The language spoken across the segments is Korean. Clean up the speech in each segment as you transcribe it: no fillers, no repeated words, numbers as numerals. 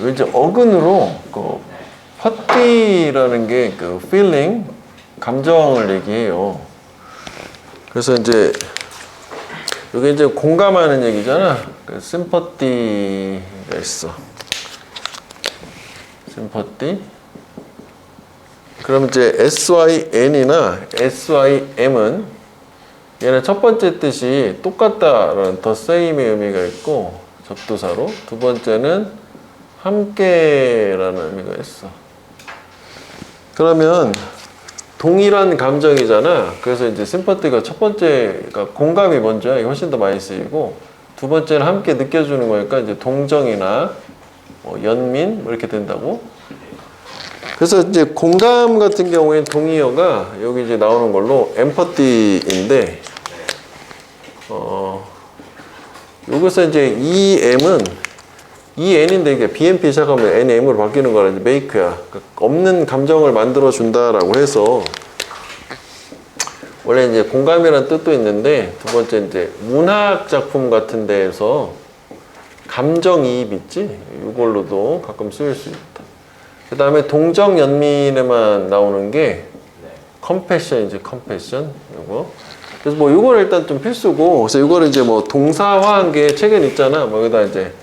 이제 어근으로 그 퍼티라는 게 그 feeling, 감정을 얘기해요. 그래서 이제 이게 이제 공감하는 얘기잖아. 그 sympathy가 있어. sympathy. 그럼 이제 syn이나 sym은 얘는 첫 번째 뜻이 똑같다라는 the same의 의미가 있고 접두사로, 두 번째는 함께라는 의미가 있어. 그러면 동일한 감정이잖아. 그래서 이제 심퍼티가 첫 번째가 공감이 먼저야. 이게 훨씬 더 많이 쓰이고, 두 번째는 함께 느껴주는 거니까 이제 동정이나 뭐 연민 뭐 이렇게 된다고. 그래서 이제 공감 같은 경우에는 동의어가 여기 이제 나오는 걸로 empathy인데, 여기서 이제 EN인데 이게 BMP 시작하면 NM으로 바뀌는 거라 이제 make야. 그러니까 없는 감정을 만들어 준다라고 해서, 원래 이제 공감이라는 뜻도 있는데, 두 번째 이제 문학 작품 같은 데에서 감정이입 있지? 이걸로도 가끔 쓰일 수 있다. 그 다음에 동정연민에만 나오는 게 compassion이지, compassion. 요거. 그래서 뭐 이거를 일단 좀 필수고, 그래서 이거를 이제 뭐 동사화한 게 책엔 있잖아. 뭐 여기다 이제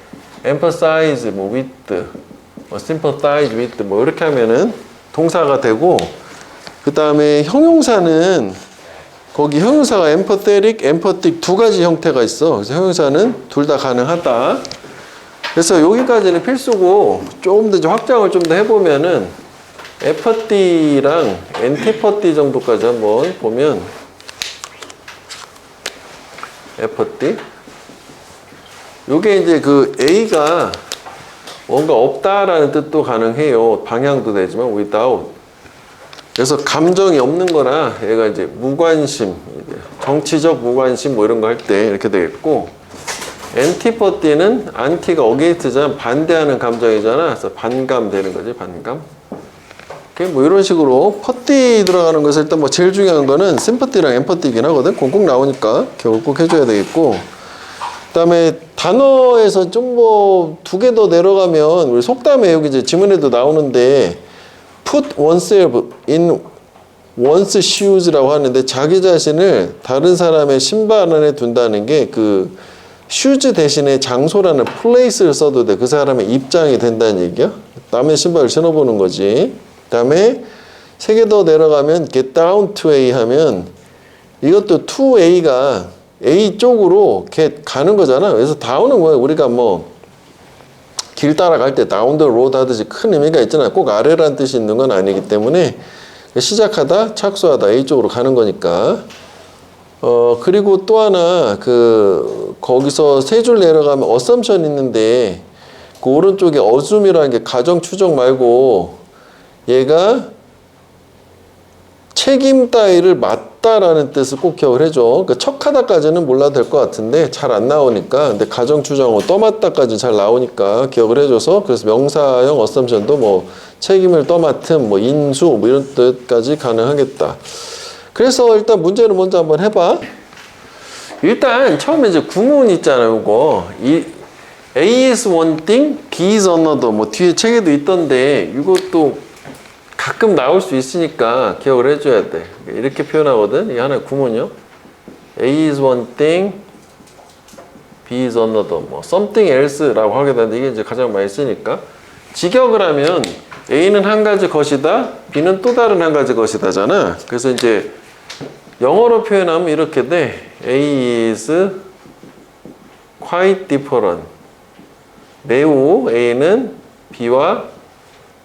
emphasize 뭐 with, 뭐 sympathize with 뭐 이렇게 하면은 동사가 되고, 그 다음에 형용사는 거기 형용사가 empathetic, empathic 두 가지 형태가 있어. 그래서 형용사는 둘 다 가능하다. 그래서 여기까지는 필수고, 조금 더 확장을 좀 더 해보면은 empathy랑 antipathy 정도까지 한번 보면, empathy 요게 이제 그 A가 뭔가 없다라는 뜻도 가능해요. 방향도 되지만 without. 그래서 감정이 없는 거나 얘가 이제 무관심, 정치적 무관심 뭐 이런 거 할 때 이렇게 되겠고, antipathy는 anti가 against잖아. 반대하는 감정이잖아. 그래서 반감 되는 거지, 반감. 뭐 이런 식으로 퍼티 들어가는 것을 일단 뭐 제일 중요한 거는 sympathy랑 empathy이긴 하거든. 꼭 나오니까 기억을 꼭 해줘야 되겠고, 그 다음에 단어에서 좀 뭐 두 개 더 내려가면 우리 속담에 여기 이제 지문에도 나오는데 put oneself in one's shoes라고 하는데, 자기 자신을 다른 사람의 신발 안에 둔다는 게 그 shoes 대신에 장소라는 place를 써도 돼. 그 사람의 입장이 된다는 얘기야. 남의 신발을 신어보는 거지. 그 다음에 세 개 더 내려가면 get down to A 하면 이것도 to A가 A 쪽으로 get 가는 거잖아. 그래서 down은 뭐야? 우리가 뭐 길 따라갈 때 down the road 하듯이 큰 의미가 있잖아. 꼭 아래라는 뜻이 있는 건 아니기 때문에 시작하다, 착수하다 A 쪽으로 가는 거니까. 그리고 또 하나 거기서 세 줄 내려가면 assumption 있는데, 그 오른쪽에 assume이라는 게 가정 추정 말고 얘가 책임 따위를 맞다라는 뜻을 꼭 기억을 해줘. 그러니까 척하다까지는 몰라도 될 것 같은데 잘 안 나오니까, 근데 가정 추정어 떠맡다까지는 잘 나오니까 기억을 해줘서, 그래서 명사형 assumption도 뭐 책임을 떠맡음, 뭐 인수 뭐 이런 뜻까지 가능하겠다. 그래서 일단 문제를 먼저 한번 해봐. 일단 처음에 이제 구문 있잖아요. 이거 A is one thing, B is another 뭐 뒤에 책에도 있던데, 이것도 가끔 나올 수 있으니까 기억을 해줘야 돼. 이렇게 표현하거든. 이게 하나의 구문이요. A is one thing, B is another, 뭐 something else라고 하게 되는데, 이게 이제 가장 많이 쓰니까 직역을 하면 A는 한 가지 것이다, B는 또 다른 한 가지 것이다잖아. 그래서 이제 영어로 표현하면 이렇게 돼. A is quite different. 매우 A는 B와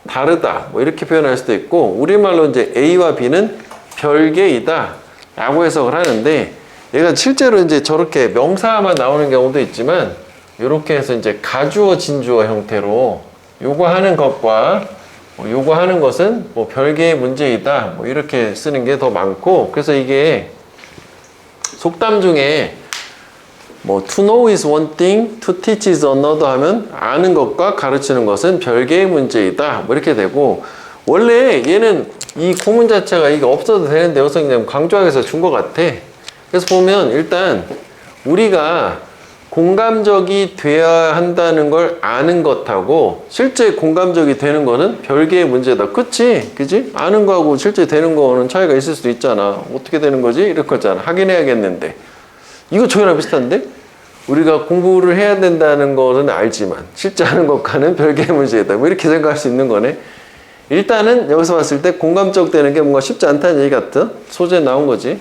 다르다. 뭐 이렇게 표현할 수도 있고, 우리말로 이제 A와 B는 별개이다 라고 해석을 하는데, 얘가 실제로 이제 저렇게 명사만 나오는 경우도 있지만, 이렇게 해서 이제 가주어 진주어 형태로 요거 하는 것과 요거 하는 것은 뭐 별개의 문제이다 뭐 이렇게 쓰는 게 더 많고, 그래서 이게 속담 중에 뭐 to know is one thing, to teach is another 하면 아는 것과 가르치는 것은 별개의 문제이다 뭐 이렇게 되고, 원래 얘는 이 구문 자체가 이게 없어도 되는데 여기서 그냥 강조하기 위해서 준 것 같아. 그래서 보면 일단 우리가 공감적이 되어야 한다는 걸 아는 것하고 실제 공감적이 되는 거는 별개의 문제다. 그치? 그지? 아는 거하고 실제 되는 거는 차이가 있을 수도 있잖아. 어떻게 되는 거지? 이럴 거잖아. 확인해야겠는데. 이거 저희랑 비슷한데? 우리가 공부를 해야 된다는 거는 알지만 실제 하는 것과는 별개의 문제다. 뭐 이렇게 생각할 수 있는 거네. 일단은 여기서 봤을 때 공감적 되는 게 뭔가 쉽지 않다는 얘기 같은 소재에 나온 거지.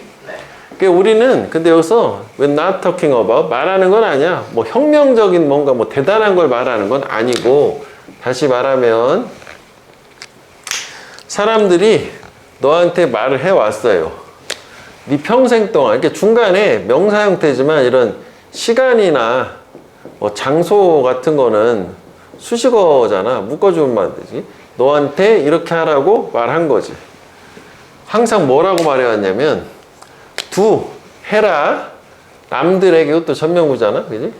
그러니까 우리는 근데 여기서 when not talking about 말하는 건 아니야. 뭐 혁명적인 뭔가 뭐 대단한 걸 말하는 건 아니고 다시 말하면 사람들이 너한테 말을 해왔어요. 네 평생 동안 이렇게 중간에 명사 형태지만 이런 시간이나 뭐 장소 같은 거는 수식어잖아. 묶어주면 안 되지. 너한테 이렇게 하라고 말한 거지. 항상 뭐라고 말해왔냐면 두, 해라. 남들에게 이것도 전명구잖아. 그지?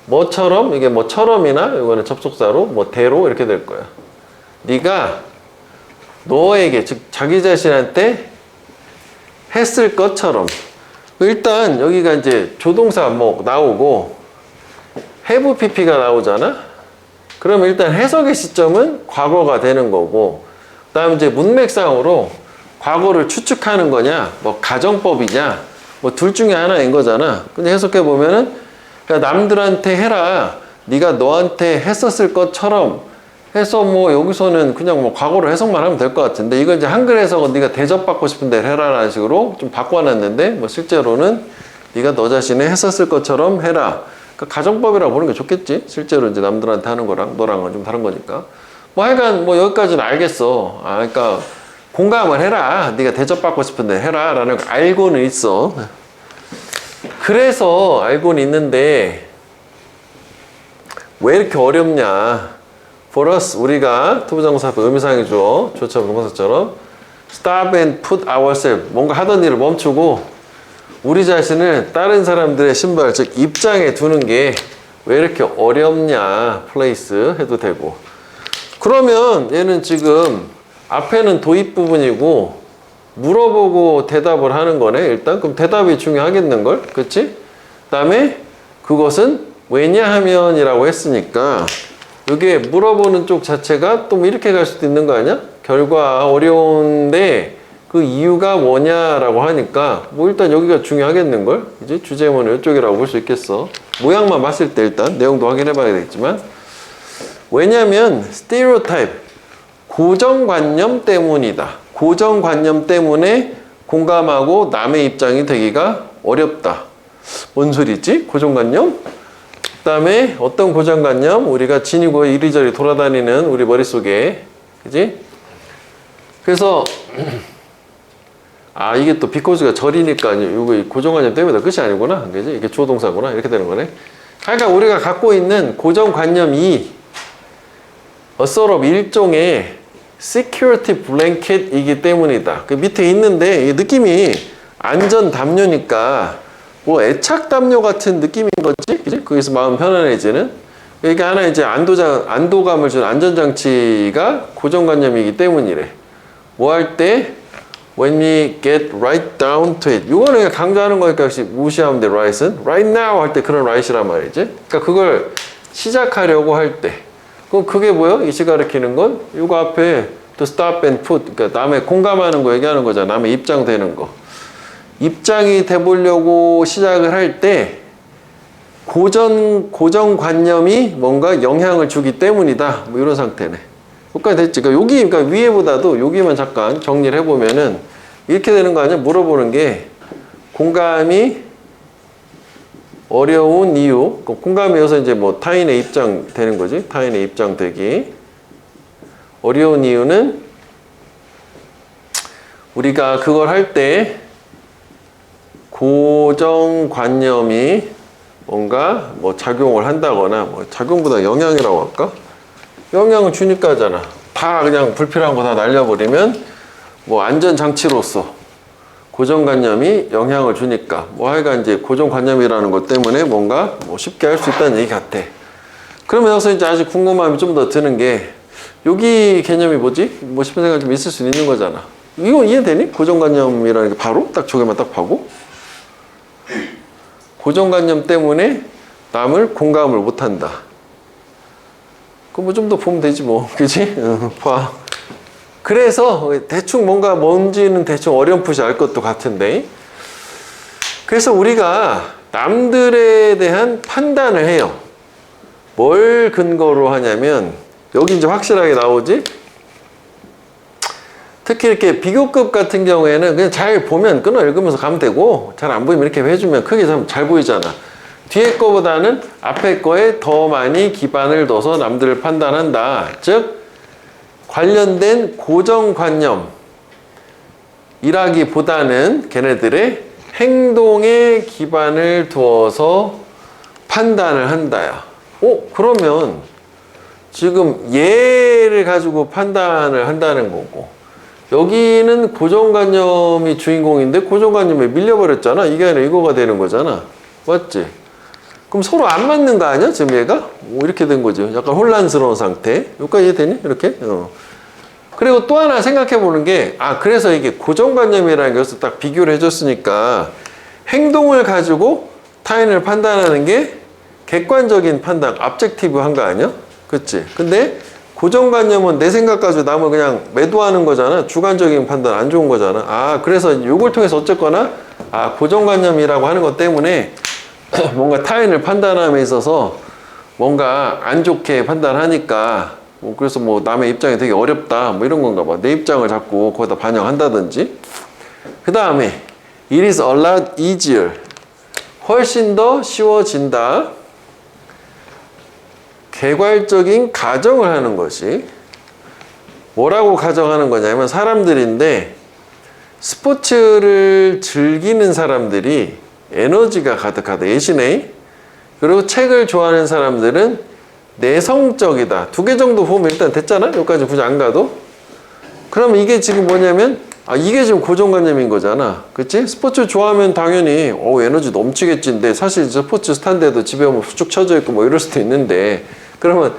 뭐처럼, 이게 뭐처럼이나 이거는 접속사로 뭐 대로 이렇게 될 거야. 네가 너에게, 즉 자기 자신한테 했을 것처럼. 일단 여기가 이제 조동사 뭐 나오고 have pp가 나오잖아. 그럼 일단 해석의 시점은 과거가 되는 거고, 그 다음에 이제 문맥상으로 과거를 추측하는 거냐, 뭐 가정법이냐, 뭐 둘 중에 하나인 거잖아. 근데 해석해 보면은 남들한테 해라. 네가 너한테 했었을 것처럼 해서 뭐 여기서는 그냥 뭐 과거로 해석만 하면 될 것 같은데, 이건 이제 한글 해석은 네가 대접받고 싶은 대로 해라라는 식으로 좀 바꿔놨는데, 뭐 실제로는 네가 너 자신이 했었을 것처럼 해라. 그러니까 가정법이라고 보는 게 좋겠지. 실제로 이제 남들한테 하는 거랑 너랑은 좀 다른 거니까. 뭐 하여간 뭐 여기까지는 알겠어. 아, 그러니까 공감을 해라. 네가 대접받고 싶은데 해라. 라는 거 알고는 있어. 그래서 알고는 있는데 왜 이렇게 어렵냐. For us, 우리가 투부정사 의미상의 주어, 조차 동사처럼 stop and put ourselves, 뭔가 하던 일을 멈추고 우리 자신을 다른 사람들의 신발, 즉 입장에 두는 게 왜 이렇게 어렵냐. place 해도 되고. 그러면 얘는 지금 앞에는 도입 부분이고 물어보고 대답을 하는 거네. 일단 그럼 대답이 중요하겠는걸? 그치? 그 다음에 그것은 왜냐하면이라고 했으니까 이게 물어보는 쪽 자체가 또 이렇게 갈 수도 있는 거 아니야? 결과 어려운데 그 이유가 뭐냐라고 하니까 뭐 일단 여기가 중요하겠는걸? 이제 주제문은 이쪽이라고 볼 수 있겠어. 모양만 봤을 때 일단 내용도 확인해 봐야 되겠지만, 왜냐면 스테레오타입, 고정관념 때문이다. 고정관념 때문에 공감하고 남의 입장이 되기가 어렵다. 뭔 소리지? 고정관념? 그 다음에 어떤 고정관념? 우리가 지니고 이리저리 돌아다니는 우리 머릿속에. 그지? 그래서 아, 이게 또 비코즈가 절이니까 이거 고정관념 때문에 끝이 아니구나. 그지? 이게 주어동사구나. 이렇게 되는 거네. 그러니까 우리가 갖고 있는 고정관념이 a sort of 일종의 security blanket이기 때문이다. 그 밑에 있는데 이 느낌이 안전 담요니까 뭐 애착 담요 같은 느낌인 거지, 그지? 거기서 마음 편안해지는. 이게 하나 이제 안도감을 주는 안전장치가 고정관념이기 때문이래. 뭐 할 때 when we get right down to it. 이거는 그냥 강조하는 거니까 역시 무시하면 돼. right은 right now 할 때 그런 right이란 말이지. 그러니까 그걸 시작하려고 할 때. 그럼 그게 뭐예요? 이시 가리키는 건 이거 앞에 to stop and put, 그러니까 남의 공감하는 거 얘기하는 거잖아. 남의 입장 되는 거. 입장이 돼보려고 시작을 할 때 고정관념이 뭔가 영향을 주기 때문이다. 뭐 이런 상태네. 여기까지 됐지. 그러니까 위에보다도 여기만 잠깐 정리를 해보면은 이렇게 되는 거 아니야? 물어보는 게 공감이 어려운 이유. 공감이어서 이제 뭐 타인의 입장 되는 거지. 타인의 입장 되기. 어려운 이유는 우리가 그걸 할 때 고정관념이 뭔가 뭐 작용을 한다거나, 뭐 작용보다 영향이라고 할까? 영향을 주니까 하잖아. 다 그냥 불필요한 거 다 날려버리면 뭐 안전장치로서 고정관념이 영향을 주니까 뭐 하여간 이제 고정관념이라는 것 때문에 뭔가 뭐 쉽게 할 수 있다는 얘기 같아. 그러면 여기서 이제 아직 궁금함이 좀 더 드는 게 여기 개념이 뭐지? 뭐 싶은 생각이 좀 있을 수 있는 거잖아. 이거 이해되니? 고정관념이라는 게 바로 딱 저기만 딱 봐고 고정관념 때문에 남을 공감을 못한다. 그럼 뭐 좀 더 보면 되지 뭐, 그지? 봐. 그래서 대충 뭔지는 대충 어렴풋이 알 것도 같은데, 그래서 우리가 남들에 대한 판단을 해요. 뭘 근거로 하냐면, 여기 이제 확실하게 나오지? 특히 이렇게 비교급 같은 경우에는 그냥 잘 보면 끊어 읽으면서 가면 되고, 잘 안 보이면 이렇게 해주면 크게 잘 보이잖아. 뒤에 거보다는 앞에 거에 더 많이 기반을 둬서 남들을 판단한다. 즉, 관련된 고정관념이라기보다는 걔네들의 행동에 기반을 두어서 판단을 한다야. 그러면 지금 얘를 가지고 판단을 한다는 거고, 여기는 고정관념이 주인공인데 고정관념에 밀려버렸잖아. 이게 아니라 이거가 되는 거잖아. 맞지? 그럼 서로 안 맞는 거 아니야? 지금 얘가? 이렇게 된 거죠. 약간 혼란스러운 상태. 여기까지 이해되니? 이렇게? 그리고 또 하나 생각해 보는 게, 그래서 이게 고정관념이라는 것을 딱 비교를 해줬으니까 행동을 가지고 타인을 판단하는 게 객관적인 판단, objective한 거 아니야? 그치? 근데 고정관념은 내 생각 가지고 남을 그냥 매도하는 거잖아. 주관적인 판단 안 좋은 거잖아. 그래서 이걸 통해서 어쨌거나 고정관념이라고 하는 것 때문에 뭔가 타인을 판단함에 있어서 뭔가 안 좋게 판단하니까 그래서 남의 입장이 되게 어렵다 이런 건가 봐. 내 입장을 자꾸 거기다 반영한다든지. 그 다음에 it is a lot easier, 훨씬 더 쉬워진다. 개괄적인 가정을 하는 것이 뭐라고 가정하는 거냐면, 사람들인데 스포츠를 즐기는 사람들이 에너지가 가득하다. 예시네. 그리고 책을 좋아하는 사람들은 내성적이다. 2개 정도 보면 일단 됐잖아. 여기까지 굳이 안 가도. 그러면 이게 지금 뭐냐면 이게 지금 고정관념인 거잖아. 그치? 스포츠 좋아하면 당연히 에너지 넘치겠지인데, 사실 스포츠 스탄드에도 집에 오면 쭉 쳐져 있고 이럴 수도 있는데, 그러면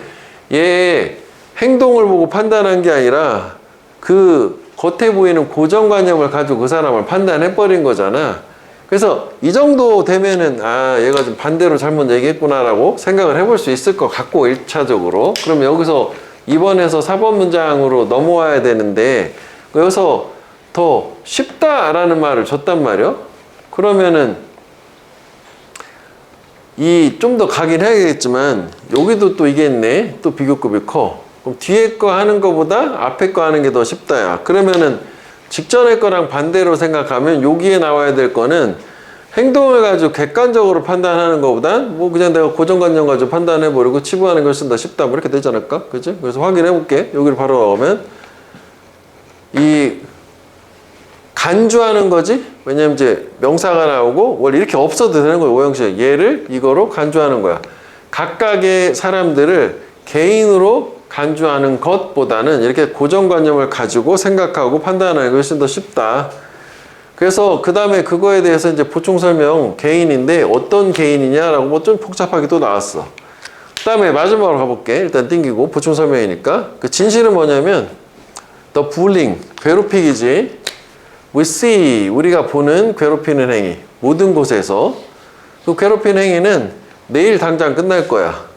얘 행동을 보고 판단한 게 아니라 그 겉에 보이는 고정관념을 가지고 그 사람을 판단해버린 거잖아. 그래서 이 정도 되면은 얘가 좀 반대로 잘못 얘기했구나라고 생각을 해볼 수 있을 것 같고, 1차적으로. 그럼 여기서 2번에서 4번 문장으로 넘어와야 되는데, 여기서 더 쉽다라는 말을 줬단 말이야. 그러면은 좀 더 가긴 해야겠지만, 여기도 또 이게 있네. 또 비교급이 커. 그럼 뒤에 거 하는 거보다 앞에 거 하는 게 더 쉽다야. 그러면은 직전의 거랑 반대로 생각하면 여기에 나와야 될 거는 행동을 가지고 객관적으로 판단하는 것보단 그냥 내가 고정관념 가지고 판단해버리고 치부하는 것이 더 쉽다. 이렇게 되지 않을까? 그치? 그래서 확인해 볼게. 여기를 바로 나오면 이 간주하는 거지? 왜냐면 이제 명사가 나오고 원래 이렇게 없어도 되는 거예요. 오형식. 얘를 이거로 간주하는 거야. 각각의 사람들을 개인으로 간주하는 것보다는 이렇게 고정관념을 가지고 생각하고 판단하는 것이 더 쉽다. 그래서 그 다음에 그거에 대해서 이제 보충 설명 개인인데 어떤 개인이냐라고 좀 복잡하게 또 나왔어. 그 다음에 마지막으로 가볼게. 일단 띵기고 보충 설명이니까. 그 진실은 뭐냐면 the bullying, 괴롭히기지. We see, 우리가 보는 괴롭히는 행위. 모든 곳에서. 그 괴롭히는 행위는 내일 당장 끝날 거야.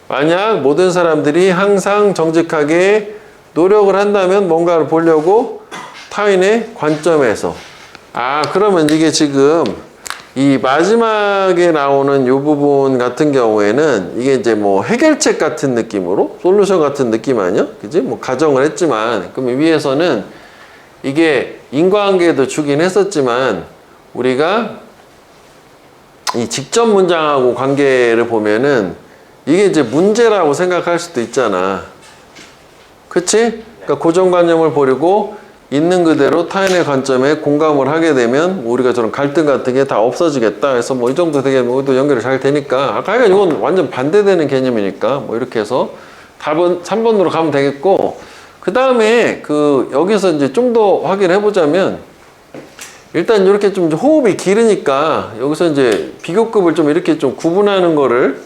만약 모든 사람들이 항상 정직하게 노력을 한다면 뭔가를 보려고 타인의 관점에서. 그러면 이게 지금 이 마지막에 나오는 이 부분 같은 경우에는 이게 이제 해결책 같은 느낌으로 솔루션 같은 느낌 아니야? 그지? 가정을 했지만, 그럼 위에서는 이게 인과관계도 주긴 했었지만 우리가 이 직접 문장하고 관계를 보면은 이게 이제 문제라고 생각할 수도 있잖아. 그치? 그러니까 고정관념을 버리고 있는 그대로 타인의 관점에 공감을 하게 되면 우리가 저런 갈등 같은 게 다 없어지겠다. 그래서 이 정도 되게 또 연결이 잘 되니까. 하여간 이건 완전 반대되는 개념이니까 이렇게 해서 답은 3번으로 가면 되겠고, 그 다음에 여기서 이제 좀 더 확인해 보자면, 일단 이렇게 좀 호흡이 길으니까 여기서 이제 비교급을 좀 이렇게 좀 구분하는 거를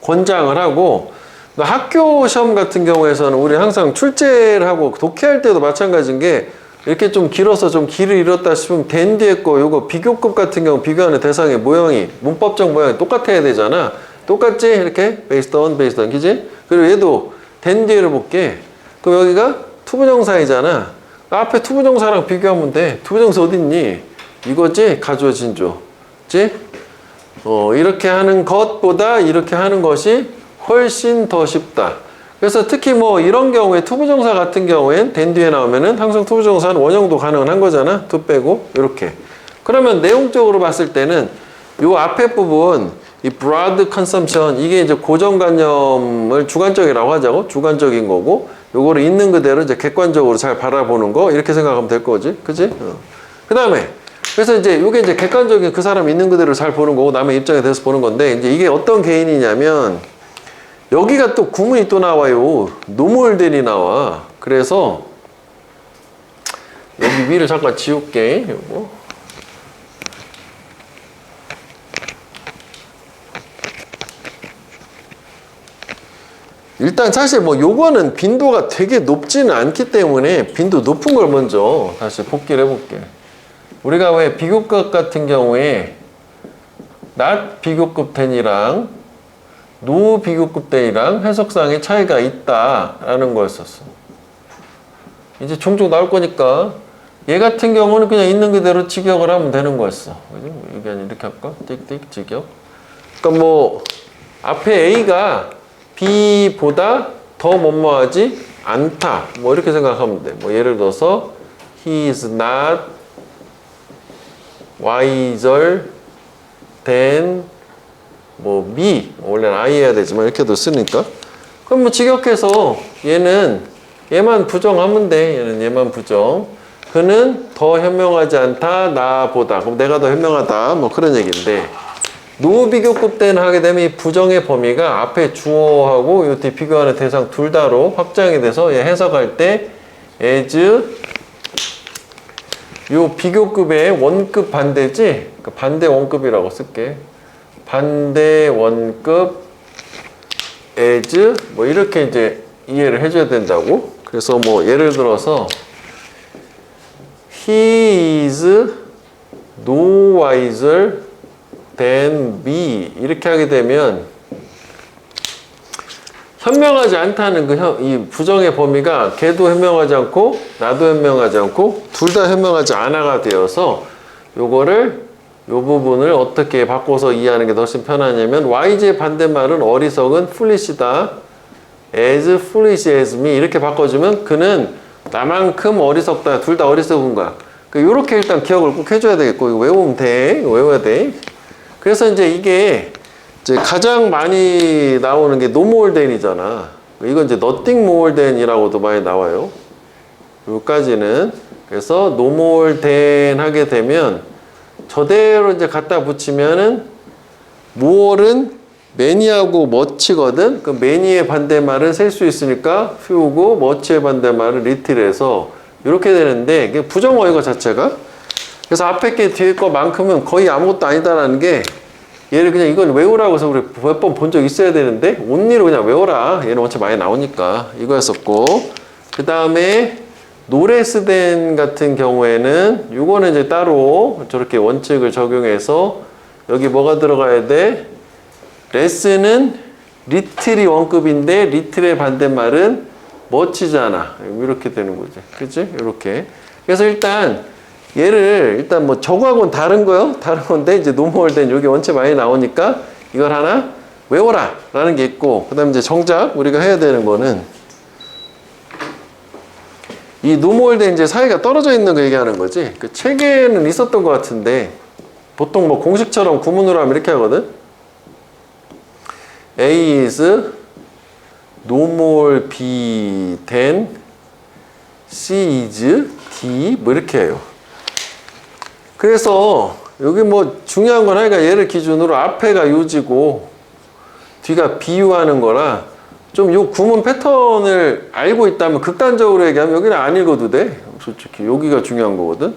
권장을 하고, 학교 시험 같은 경우에서는 우리 항상 출제를 하고 독해할 때도 마찬가지인 게, 이렇게 좀 길어서 좀 길을 잃었다 싶으면 된 뒤에 거 요거 비교급 같은 경우 비교하는 대상의 모양이, 문법적 모양이 똑같아야 되잖아. 똑같지? 이렇게 based on, 그지? 그리고 얘도 than 뒤를 볼게. 그럼 여기가 투부정사이잖아. 앞에 투부정사랑 비교하면 돼. 투부정사 어딨니? 이거지? 가주어진 조. 그치? 이렇게 하는 것보다 이렇게 하는 것이 훨씬 더 쉽다. 그래서 특히 뭐 이런 경우에 투부정사 같은 경우엔 than 뒤에 나오면은 항상 투부정사는 원형도 가능은 한 거잖아. to 빼고 이렇게. 그러면 내용적으로 봤을 때는 요 앞에 부분 이 broad consumption 이게 이제 고정관념을 주관적이라고 하자고. 주관적인 거고 요거를 있는 그대로 이제 객관적으로 잘 바라보는 거 이렇게 생각하면 될 거지. 그치? 그 다음에 그래서 이제 이게 이제 객관적인 그 사람 있는 그대로 잘 보는 거고 남의 입장에 대해서 보는 건데 이제 이게 어떤 개인이냐면 여기가 또 구문이 또 나와요. 노멀덴이 나와. 그래서 여기 위를 잠깐 지울게. 요거. 일단 사실 뭐 요거는 빈도가 되게 높지는 않기 때문에 빈도 높은 걸 먼저 다시 복기를 해볼게. 우리가 왜 비교급 같은 경우에 not 비교급 than이랑 no 비교급 than이랑 해석상의 차이가 있다라는 거였었어. 이제 종종 나올 거니까 얘 같은 경우는 그냥 있는 그대로 직역을 하면 되는 거였어. 그지? 이게 아니라 이렇게 할까? 띡띡 직역. 그러니까 뭐 앞에 A가 B보다 더 뭐뭐하지 않다. 뭐 이렇게 생각하면 돼. 뭐 예를 들어서 he is not wiser than 뭐 me. 원래는 I 해야 되지만 이렇게도 쓰니까. 그럼 뭐 직역해서 얘만 부정하면 돼. 얘만 부정. 그는 더 현명하지 않다. 나보다. 그럼 내가 더 현명하다. 뭐 그런 얘기인데. 노 비교급 때는 하게 되면 이 부정의 범위가 앞에 주어하고 요 뒤 비교하는 대상 둘 다로 확장이 돼서 얘 해석할 때 as 요 비교급의 원급 반대지? 그 반대 원급이라고 쓸게. 반대 원급 as 뭐 이렇게 이제 이해를 해줘야 된다고. 그래서 뭐 예를 들어서 he is no wiser than me 이렇게 하게 되면 현명하지 않다는 이 부정의 범위가 걔도 현명하지 않고 나도 현명하지 않고 둘 다 현명하지 않아가 되어서 요거를 요 부분을 어떻게 바꿔서 이해하는 게 훨씬 편하냐면 wise의 반대말은 어리석은 foolish다. as foolish as me 이렇게 바꿔주면 그는 나만큼 어리석다. 둘 다 어리석은 거야. 요렇게 일단 기억을 꼭 해줘야 되겠고 이거 외우면 돼. 이거 외워야 돼. 그래서 이제 이게 이제 가장 많이 나오는 게 no more than이잖아. 이건 이제 nothing more than이라고도 많이 나와요. 여기까지는. 그래서 no more than 하게 되면 저대로 이제 갖다 붙이면은 more은 many하고 much거든. 그 many의 반대말은 셀 수 있으니까 few고 much의 반대말은 little해서 이렇게 되는데 이게 부정어 이거 자체가. 그래서 앞에 게 뒤에 거만큼은 거의 아무것도 아니다라는 게 얘를 그냥 이건 외우라고 해서 우리 몇 번 본 적 있어야 되는데 온리로 그냥 외워라. 얘는 원체 많이 나오니까 이거였었고 그 다음에 노레스덴 같은 경우에는 이거는 이제 따로 저렇게 원칙을 적용해서 여기 뭐가 들어가야 돼? 레스는 리틀이 원급인데 리틀의 반대말은 멋지잖아. 이렇게 되는 거지. 그치? 이렇게. 그래서 얘를 뭐 저거하고는 다른 거요. 다른 건데 이제 노멀된 여기 원체 많이 나오니까 이걸 하나 외워라 라는 게 있고 그 다음에 이제 정작 우리가 해야 되는 거는 이 노멀된 이제 사이가 떨어져 있는 거 얘기하는 거지. 그 책에는 있었던 것 같은데 보통 뭐 공식처럼 구문으로 하면 이렇게 하거든. A is no more B than C is D 뭐 이렇게 해요. 그래서 여기 뭐 중요한 건 하니까 얘를 기준으로 앞에가 요지고 뒤가 비유하는 거라 좀 요 구문 패턴을 알고 있다면 극단적으로 얘기하면 여기는 안 읽어도 돼. 솔직히 여기가 중요한 거거든.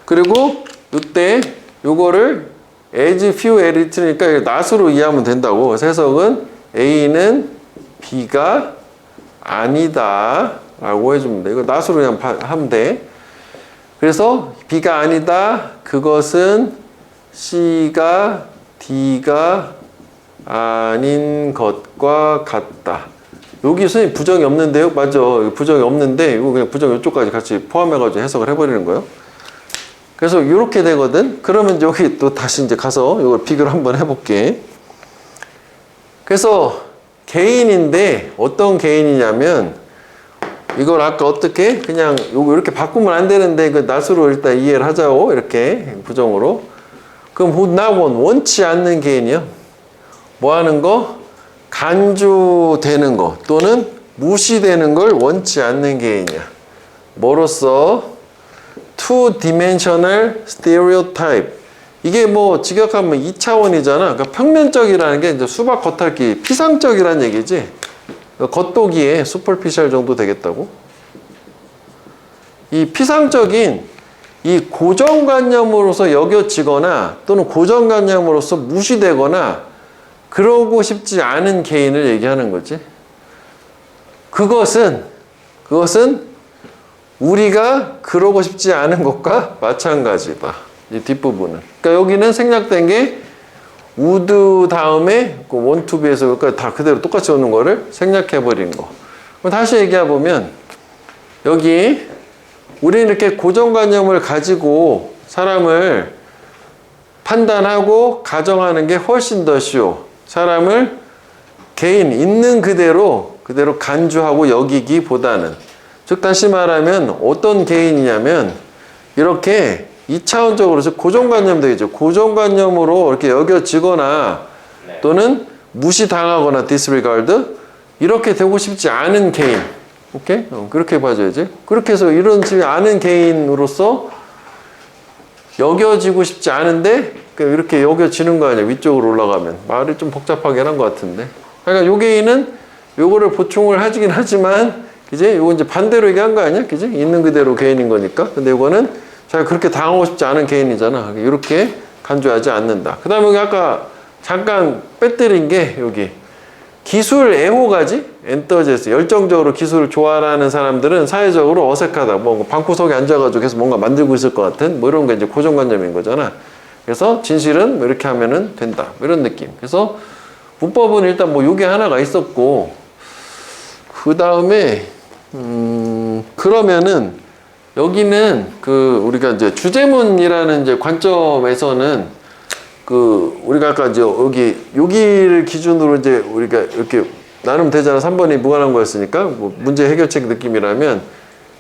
그리고 이때 요거를 as few as little니까 not으로 이해하면 된다고. 그래서 해석은 A는 B가 아니다 라고 해주면 돼. 이거 not으로 그냥 하면 돼. 그래서 B가 아니다. 그것은 C가 D가 아닌 것과 같다. 여기 선생님 부정이 없는데요? 맞아. 부정이 없는데 이거 그냥 부정 이쪽까지 같이 포함해가지고 해석을 해버리는 거예요. 그래서 이렇게 되거든. 그러면 여기 또 다시 이제 가서 이걸 비교를 한번 해볼게. 그래서 개인인데 어떤 개인이냐면 이걸 아까 어떻게 그냥 요거 이렇게 바꾸면 안 되는데 그 낫으로 일단 이해를 하자고 이렇게 부정으로. 그럼 나원 원치 않는 개인이요. 뭐 하는 거? 간주되는 거 또는 무시되는 걸 원치 않는 개인이야. 뭐로써? two-dimensional stereotype. 이게 뭐 직역하면 2차원이잖아. 그러니까 평면적이라는 게 이제 수박 겉핥기 피상적이라는 얘기지. 겉도기에 superficial 정도 되겠다고. 이 피상적인 이 고정관념으로서 여겨지거나 또는 고정관념으로서 무시되거나 그러고 싶지 않은 개인을 얘기하는 거지. 그것은 우리가 그러고 싶지 않은 것과 마찬가지다. 이 뒷부분은. 그러니까 여기는 생략된 게 would 다음에 그 want to be에서 여기까지 다 그대로 똑같이 오는 거를 생략해버린 거. 그럼 다시 얘기해보면 여기 우리는 이렇게 고정관념을 가지고 사람을 판단하고 가정하는 게 훨씬 더 쉬워. 사람을 개인 있는 그대로 간주하고 여기기보다는. 즉 다시 말하면 어떤 개인이냐면 이렇게 2차원적으로 고정관념 되겠죠. 고정관념으로 이렇게 여겨지거나 또는 무시당하거나 disregard 이렇게 되고 싶지 않은 개인. 오케이? 그렇게 봐줘야지. 그렇게 해서 이런 집이 않은 개인으로서 여겨지고 싶지 않은데 이렇게 여겨지는 거 아니야. 위쪽으로 올라가면. 말이 좀 복잡하게 한 것 같은데. 그러니까 요 개인은 요거를 보충을 하긴 하지만 그지? 요거 이제 반대로 얘기한 거 아니야? 그지? 있는 그대로 개인인 거니까. 근데 요거는 자기가 그렇게 당하고 싶지 않은 개인이잖아. 이렇게 간주하지 않는다. 그 다음에 여기 아까 잠깐 빼뜨린 게 여기 기술 애호가지? 엔터제스. 열정적으로 기술을 좋아하는 사람들은 사회적으로 어색하다. 뭐 방구석에 앉아가지고 계속 뭔가 만들고 있을 것 같은 뭐 이런 게 이제 고정관념인 거잖아. 그래서 진실은 뭐 이렇게 하면은 된다. 뭐 이런 느낌. 그래서 문법은 일단 뭐 요게 하나가 있었고 그 다음에 그러면은 여기는 그 우리가 이제 주제문이라는 이제 관점에서는 그 우리가 아까 이제 여기를 기준으로 이제 우리가 이렇게 나누면 되잖아. 3번이 무관한 거였으니까 뭐 문제 해결책 느낌이라면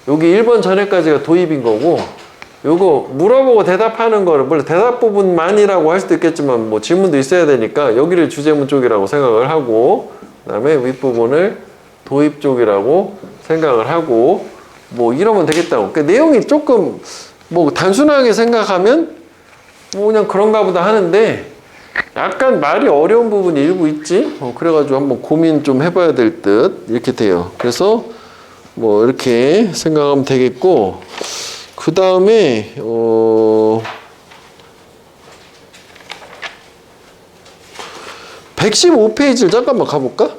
여기 1번 전에까지가 도입인 거고 요거 물어보고 대답하는 거를 물론 대답 부분만이라고 할 수도 있겠지만 뭐 질문도 있어야 되니까 여기를 주제문 쪽이라고 생각을 하고 그다음에 윗부분을 도입 쪽이라고 생각을 하고 뭐 이러면 되겠다고. 그러니까 내용이 조금 뭐 단순하게 생각하면 뭐 그냥 그런가 보다 하는데 약간 말이 어려운 부분이 일부 있지. 그래가지고 한번 고민 좀 해봐야 될 듯 이렇게 돼요. 그래서 뭐 이렇게 생각하면 되겠고 그 다음에 115페이지를 잠깐만 가볼까?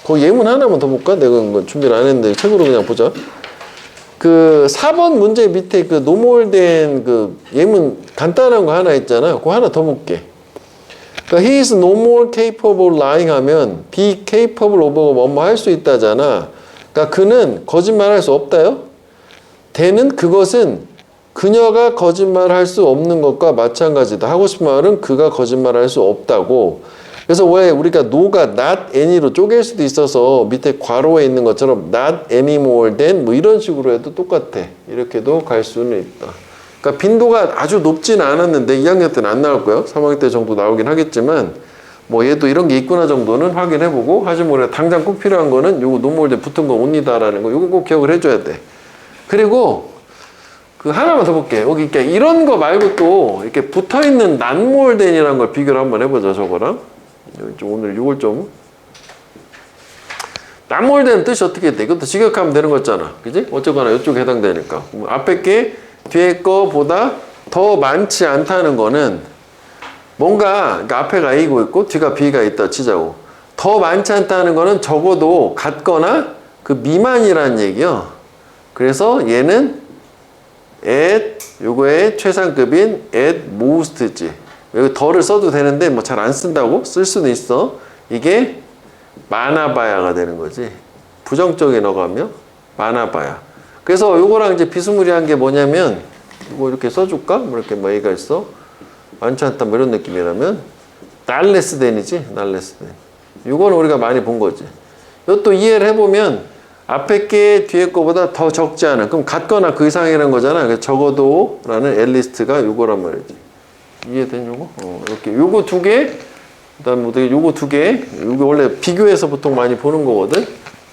거기 예문 하나만 더 볼까? 내가 이거 준비를 안 했는데 책으로 그냥 보자. 그 4번 문제 밑에 그 노멀된 그 예문 간단한 거 하나 있잖아요. 그거 하나 더 볼게. 그러니까 he is no more capable lying 하면 be capable of 뭐뭐 할 수 있다잖아. 그러니까 그는 거짓말할 수 없다요. 대는 그것은 그녀가 거짓말할 수 없는 것과 마찬가지다. 하고 싶은 말은 그가 거짓말할 수 없다고. 그래서 왜 우리가 no가 not any로 쪼갤 수도 있어서 밑에 괄호에 있는 것처럼 not anymore than 뭐 이런 식으로 해도 똑같아. 이렇게도 갈 수는 있다. 그러니까 빈도가 아주 높지는 않았는데 2학년 때는 안 나올 거예요. 3학년 때 정도 나오긴 하겠지만 뭐 얘도 이런 게 있구나 정도는 확인해보고 하지만 우리가 당장 꼭 필요한 거는 요거 no more than 붙은 거 옵니다라는 거 요거 꼭 기억을 해줘야 돼. 그리고 그 하나만 더 볼게. 여기 이렇게 이런 거 말고 또 이렇게 붙어있는 not more than이라는 걸 비교를 한번 해보자. 저거랑 좀 오늘 이걸 좀 not more than 뜻이 어떻게 돼? 이것도 직역하면 되는 거잖아. 그지? 어쨌거나 이쪽에 해당되니까 앞에 게 뒤에 거보다 더 많지 않다는 거는 뭔가 그러니까 앞에가 A고 있고 뒤가 B가 있다 치자고. 더 많지 않다는 거는 적어도 같거나 그 미만이라는 얘기요. 그래서 얘는 at 요거의 최상급인 at most지. 여기 더를 써도 되는데 뭐 잘 안 쓴다고 쓸 수는 있어. 이게 많아봐야가 되는 거지. 부정적인 어감이요? 많아봐야. 그래서 요거랑 이제 비스무리한 게 뭐냐면 이거 이렇게 써줄까? 뭐 이렇게 뭐 A가 있어? 많지 않다 뭐 이런 느낌이라면 not less than이지? not less than. 요거는 우리가 많이 본 거지. 이것도 이해를 해보면 앞에 게 뒤에 거보다 더 적지 않은, 그럼 같거나 그 이상이라는 거잖아. 그래서 적어도 라는 at least가 요거란 말이지. 이해된 요거? 이렇게 요거 두 개, 그 다음에 어떻게 요거 두 개, 요거 원래 비교해서 보통 많이 보는 거거든.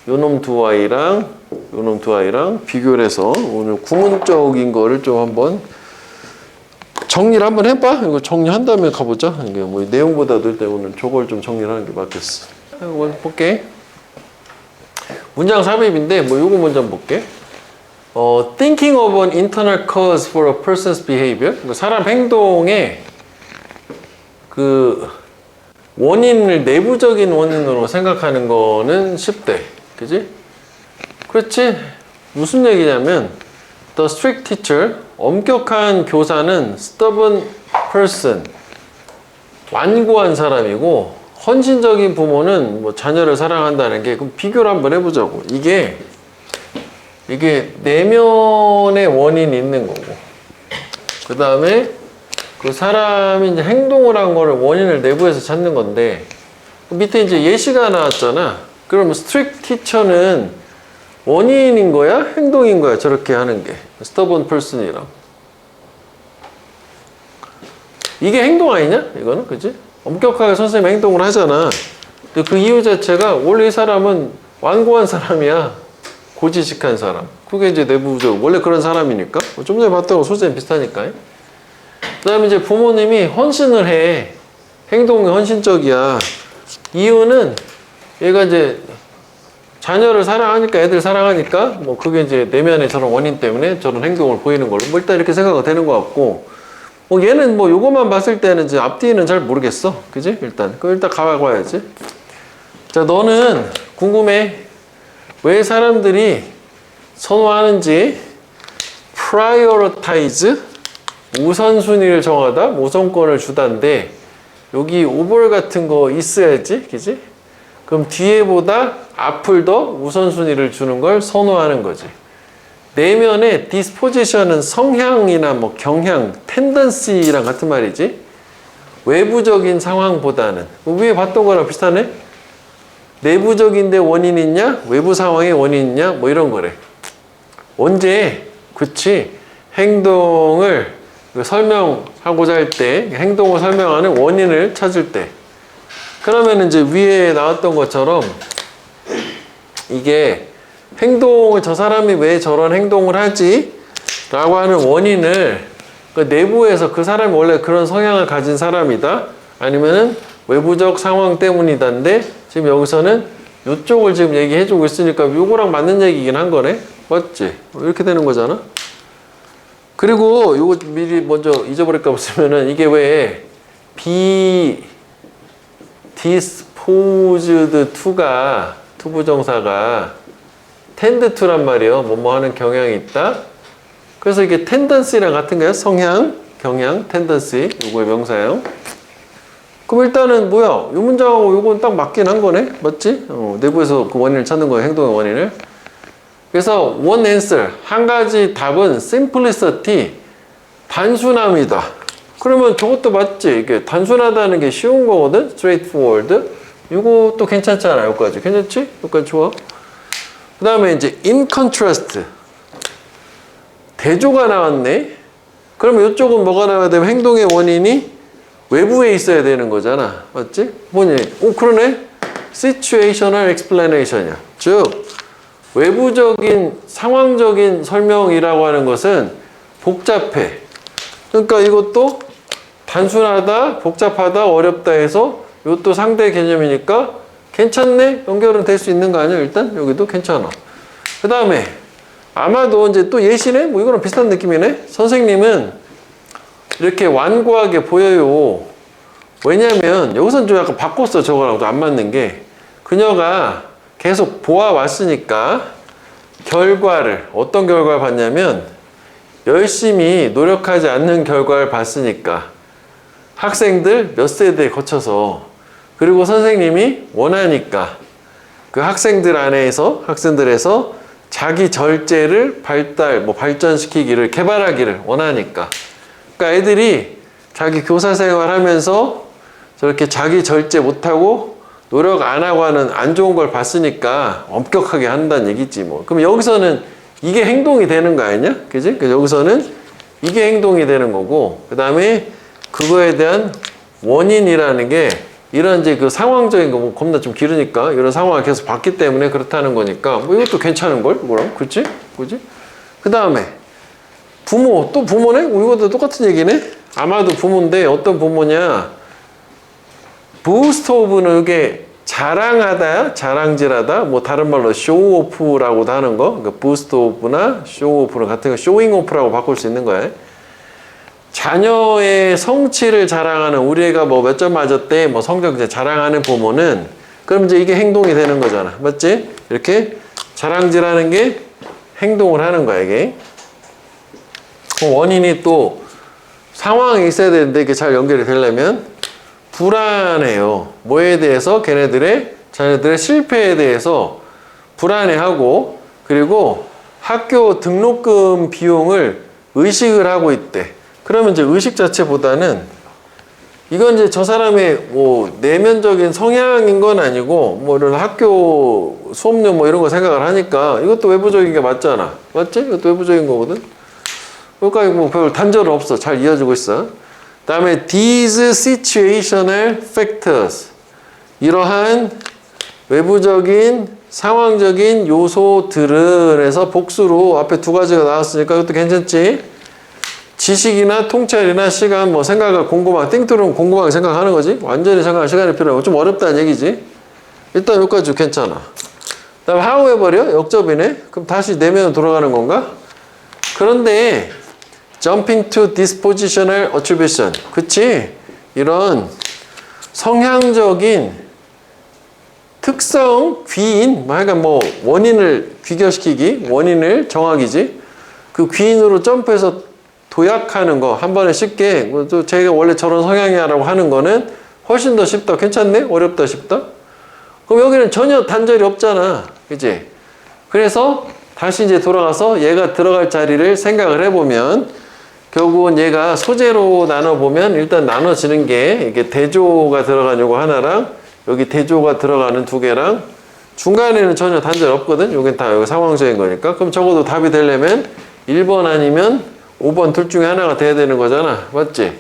요놈 두 아이랑 요놈 두 아이랑 비교를 해서 오늘 구문적인 거를 좀 한번 정리를 한번 해봐. 이거 정리한 다음에 가보자. 이게 뭐 내용보다도 일단 오늘 저걸 좀 정리를 하는 게 맞겠어. 이거 볼게. 문장 삽입인데 뭐 요거 먼저 한번 볼게. Thinking of an internal cause for a person's behavior. 사람 행동의 그 원인을 내부적인 원인으로 생각하는 거는 쉽대. 그지? 그렇지? 무슨 얘기냐면 The strict teacher, 엄격한 교사는 stubborn person, 완고한 사람이고 헌신적인 부모는 뭐 자녀를 사랑한다는 게, 그럼 비교를 한번 해보자고. 이게 내면의 원인이 있는 거고, 그 다음에 그 사람이 이제 행동을 한 거를 원인을 내부에서 찾는 건데, 밑에 이제 예시가 나왔잖아. 그럼 스트릭트 티처는 원인인 거야? 행동인 거야? 저렇게 하는 게. stubborn person이랑. 이게 행동 아니냐? 이거는, 그치? 엄격하게 선생님이 행동을 하잖아. 근데 그 이유 자체가 원래 이 사람은 완고한 사람이야. 고지식한 사람. 그게 이제 내부적으로 원래 그런 사람이니까. 좀 전에 봤다고 소재는 비슷하니까. 그 다음에 이제 부모님이 헌신을 해. 행동이 헌신적이야. 이유는 얘가 이제 자녀를 사랑하니까, 애들 사랑하니까, 뭐 그게 이제 내면의 저런 원인 때문에 저런 행동을 보이는 걸로 뭐 일단 이렇게 생각이 되는 것 같고, 뭐 얘는 뭐 요것만 봤을 때는 이제 앞뒤는 잘 모르겠어. 그지? 일단. 그럼 일단 가봐야지. 자, 너는 궁금해. 왜 사람들이 선호하는지 prioritize, 우선순위를 정하다, 우선권을 주다인데, 여기 over 같은 거 있어야지. 그지? 그럼 뒤에보다 앞을 더 우선순위를 주는 걸 선호하는 거지. 내면의 disposition은 성향이나 뭐 경향, tendency랑 같은 말이지. 외부적인 상황보다는. 위에 봤던 거랑 비슷하네? 내부적인데 원인이 있냐? 외부 상황에 원인이 있냐? 뭐 이런 거래. 언제? 그치. 행동을 설명하고자 할 때, 행동을 설명하는 원인을 찾을 때. 그러면 이제 위에 나왔던 것처럼 이게 행동을, 저 사람이 왜 저런 행동을 하지? 라고 하는 원인을 그 내부에서 그 사람이 원래 그런 성향을 가진 사람이다. 아니면은 외부적 상황 때문이다인데 지금 여기서는 이쪽을 지금 얘기해주고 있으니까 요거랑 맞는 얘기긴 한 거네. 맞지? 이렇게 되는 거잖아. 그리고 요거 미리 먼저 잊어버릴까 없으면은 이게 왜 disposed to가 투부정사가 tend to란 말이에요. 뭐뭐 하는 경향이 있다. 그래서 이게 tendency랑 같은 거예요. 성향, 경향, tendency. 요거의 명사형. 그럼 일단은 뭐야? 요 문장하고 요건 딱 맞긴 한 거네. 맞지? 내부에서 그 원인을 찾는 거예요. 행동의 원인을. 그래서 one answer, 한 가지 답은 simplicity, 단순함이다. 그러면 저것도 맞지? 이게 단순하다는 게 쉬운 거거든? straightforward. 이것도 괜찮잖아. 여기까지. 괜찮지? 여기까지 좋아. 그 다음에 이제 in contrast. 대조가 나왔네. 그러면 이쪽은 뭐가 나와야 되면 행동의 원인이 외부에 있어야 되는 거잖아. 맞지? 뭐니? 그러네. situational explanation이야. 즉, 외부적인 상황적인 설명이라고 하는 것은 복잡해. 그러니까 이것도 단순하다, 복잡하다, 어렵다 해서 이것도 상대 개념이니까 괜찮네? 연결은 될 수 있는 거 아니야? 일단 여기도 괜찮아. 그 다음에 아마도 이제 또 예시네? 뭐 이거랑 비슷한 느낌이네? 선생님은 이렇게 완고하게 보여요. 왜냐면 여기서는 좀 약간 바꿨어. 저거랑 좀 안 맞는 게 그녀가 계속 보아왔으니까 결과를, 어떤 결과를 봤냐면 열심히 노력하지 않는 결과를 봤으니까 학생들 몇 세대 거쳐서 그리고 선생님이 원하니까 그 학생들에서 자기 절제를 발전시키기를, 개발하기를 원하니까. 그러니까 애들이 자기 교사 생활하면서 저렇게 자기 절제 못하고 노력 안 하고 하는 안 좋은 걸 봤으니까 엄격하게 한다는 얘기지 뭐. 그럼 여기서는 이게 행동이 되는 거 아니냐? 그지? 그래서 여기서는 이게 행동이 되는 거고, 그 다음에 그거에 대한 원인이라는 게 이런 이제 그 상황적인 거, 뭐 겁나 좀 길으니까 이런 상황을 계속 봤기 때문에 그렇다는 거니까 뭐 이것도 괜찮은 걸? 그럼 그치? 그지? 그 다음에 부모, 또 부모네? 이것도 똑같은 얘기네? 아마도 부모인데 어떤 부모냐? 부스트 오브는 이게 자랑하다, 자랑질하다, 뭐 다른 말로 쇼오프라고도 하는 거. 그러니까 부스트 오브나 쇼오프는 같은 거 쇼잉 오프라고 바꿀 수 있는 거야. 자녀의 성취를 자랑하는, 우리 애가 뭐 몇 점 맞았대, 뭐 성적 이제 자랑하는 부모는, 그럼 이제 이게 행동이 되는 거잖아. 맞지? 이렇게 자랑질하는 게 행동을 하는 거야, 이게. 그 원인이 또 상황이 있어야 되는데 이게 잘 연결이 되려면 불안해요. 뭐에 대해서? 자녀들의 실패에 대해서 불안해하고, 그리고 학교 등록금 비용을 의식을 하고 있대. 그러면 이제 의식 자체보다는 이건 이제 저 사람의 뭐 내면적인 성향인 건 아니고 뭐 이런 학교 수업료 뭐 이런 거 생각을 하니까 이것도 외부적인 게 맞잖아. 맞지? 이것도 외부적인 거거든. 그러니까 뭐 별 단절 없어. 잘 이어지고 있어. 다음에 these situational factors, 이러한 외부적인 상황적인 요소들은 해서 복수로 앞에 두 가지가 나왔으니까 이것도 괜찮지? 지식이나 통찰이나 시간, 뭐 생각을 띵뚫은 궁금하게 생각하는 거지. 완전히 생각할 시간이 필요하고 좀 어렵다는 얘기지. 일단 여기까지 괜찮아. 그 다음에 how 해버려? 역접이네. 그럼 다시 내면으로 돌아가는 건가? 그런데 jumping to dispositional attribution, 그치? 이런 성향적인 특성, 귀인, 하여간 뭐 원인을 귀결시키기, 원인을 정하기지. 그 귀인으로 점프해서 도약하는 거, 한 번에 쉽게, 또 제가 원래 저런 성향이야라고 하는 거는 훨씬 더 쉽다. 괜찮네? 어렵다, 쉽다? 그럼 여기는 전혀 단절이 없잖아. 그치? 그래서 다시 이제 돌아가서 얘가 들어갈 자리를 생각을 해보면 결국은 얘가 소재로 나눠보면 일단 나눠지는 게 이게 대조가 들어간 요거 하나랑 여기 대조가 들어가는 두 개랑 중간에는 전혀 단절 없거든. 여긴 다 여기 상황적인 거니까. 그럼 적어도 답이 되려면 1번 아니면 5번 둘 중에 하나가 돼야 되는 거잖아. 맞지?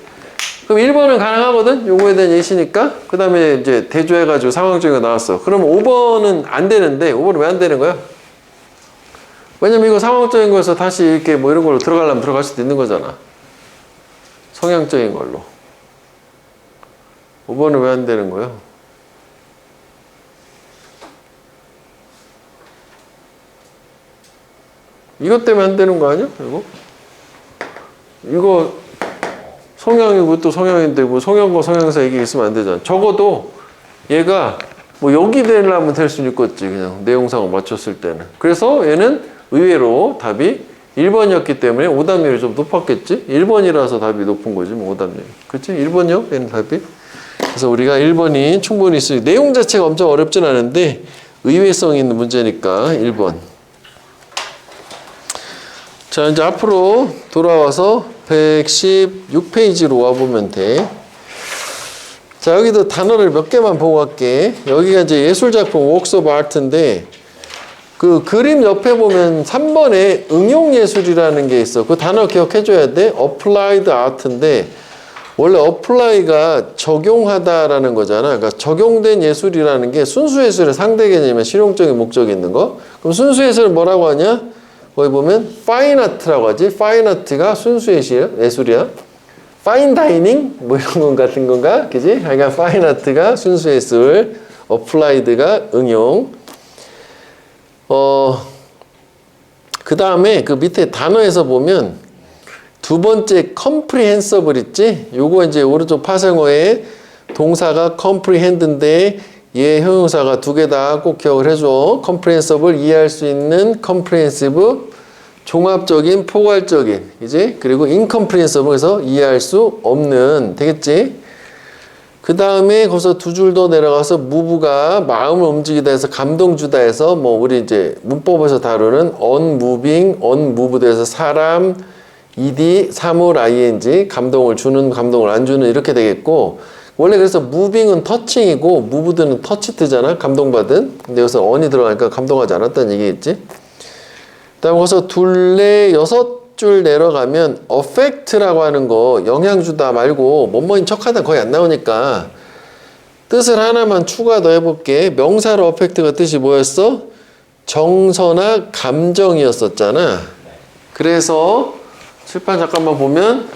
그럼 1번은 가능하거든? 요거에 대한 예시니까. 그 다음에 이제 대조해가지고 상황적인 거 나왔어. 그러면 5번은 안 되는데, 5번은 왜 안 되는 거야? 왜냐면 이거 상황적인 거에서 다시 이렇게 뭐 이런 걸로 들어가려면 들어갈 수도 있는 거잖아. 성향적인 걸로. 5번은 왜 안 되는 거야? 이것 때문에 안 되는 거 아니야? 이거 성향이고 또 성향인데 뭐 성향과 성향사 이게 있으면 안 되잖아. 적어도 얘가 뭐 여기 되려면 될 수는 있겠지. 그냥 내용상을 맞췄을 때는. 그래서 얘는 의외로 답이 1번이었기 때문에 오답률이 좀 높았겠지? 1번이라서 답이 높은 거지, 뭐 오답률. 그치? 1번이요? 얘는 답이. 그래서 우리가 1번이 충분히 있어요. 내용 자체가 엄청 어렵진 않은데 의외성 있는 문제니까 1번. 자, 이제 앞으로 돌아와서 116페이지로 와보면 돼. 자, 여기도 단어를 몇 개만 보고 갈게. 여기가 이제 예술작품 Works of Art인데 그 그림 옆에 보면 3번에 응용예술이라는 게 있어. 그 단어 기억해줘야 돼. Applied Art인데 원래 apply가 적용하다라는 거잖아. 그러니까 적용된 예술이라는 게 순수예술의 상대 개념이야. 실용적인 목적이 있는 거. 그럼 순수예술은 뭐라고 하냐? 거기 보면 fine art라고 하지. fine art가 순수예술이야. fine dining 뭐 이런 건 같은 건가? 그지? 그러니까 fine art가 순수예술, applied가 응용. 그 다음에 그 밑에 단어에서 보면 두 번째 comprehensible 있지? 요거 이제 오른쪽 파생어에 동사가 comprehend인데 얘 형용사가 두 개 다 꼭 기억을 해줘. comprehensible 이해할 수 있는 comprehensive 종합적인 포괄적인 이제 그리고 incomprehensible 그래서 이해할 수 없는 되겠지? 그 다음에 거기서 두 줄 더 내려가서 move가 마음을 움직이다 해서 감동 주다 해서 뭐 우리 이제 문법에서 다루는 unmoving, unmoved 해서 사람, ed, 사물, ing, 감동을 주는, 감동을 안 주는 이렇게 되겠고 원래 그래서 moving은 touching이고 moved는 touched잖아 감동받은. 근데 여기서 on이 들어가니까 감동하지 않았다는 얘기겠지. 그 다음에 거기서 둘레 여섯 줄 내려가면 affect라고 하는 거 영향 주다 말고 뭐뭐인 척하다 거의 안 나오니까 뜻을 하나만 추가 더 해볼게. 명사로 affect가 뜻이 뭐였어? 정서나 감정이었었잖아. 그래서 칠판 잠깐만 보면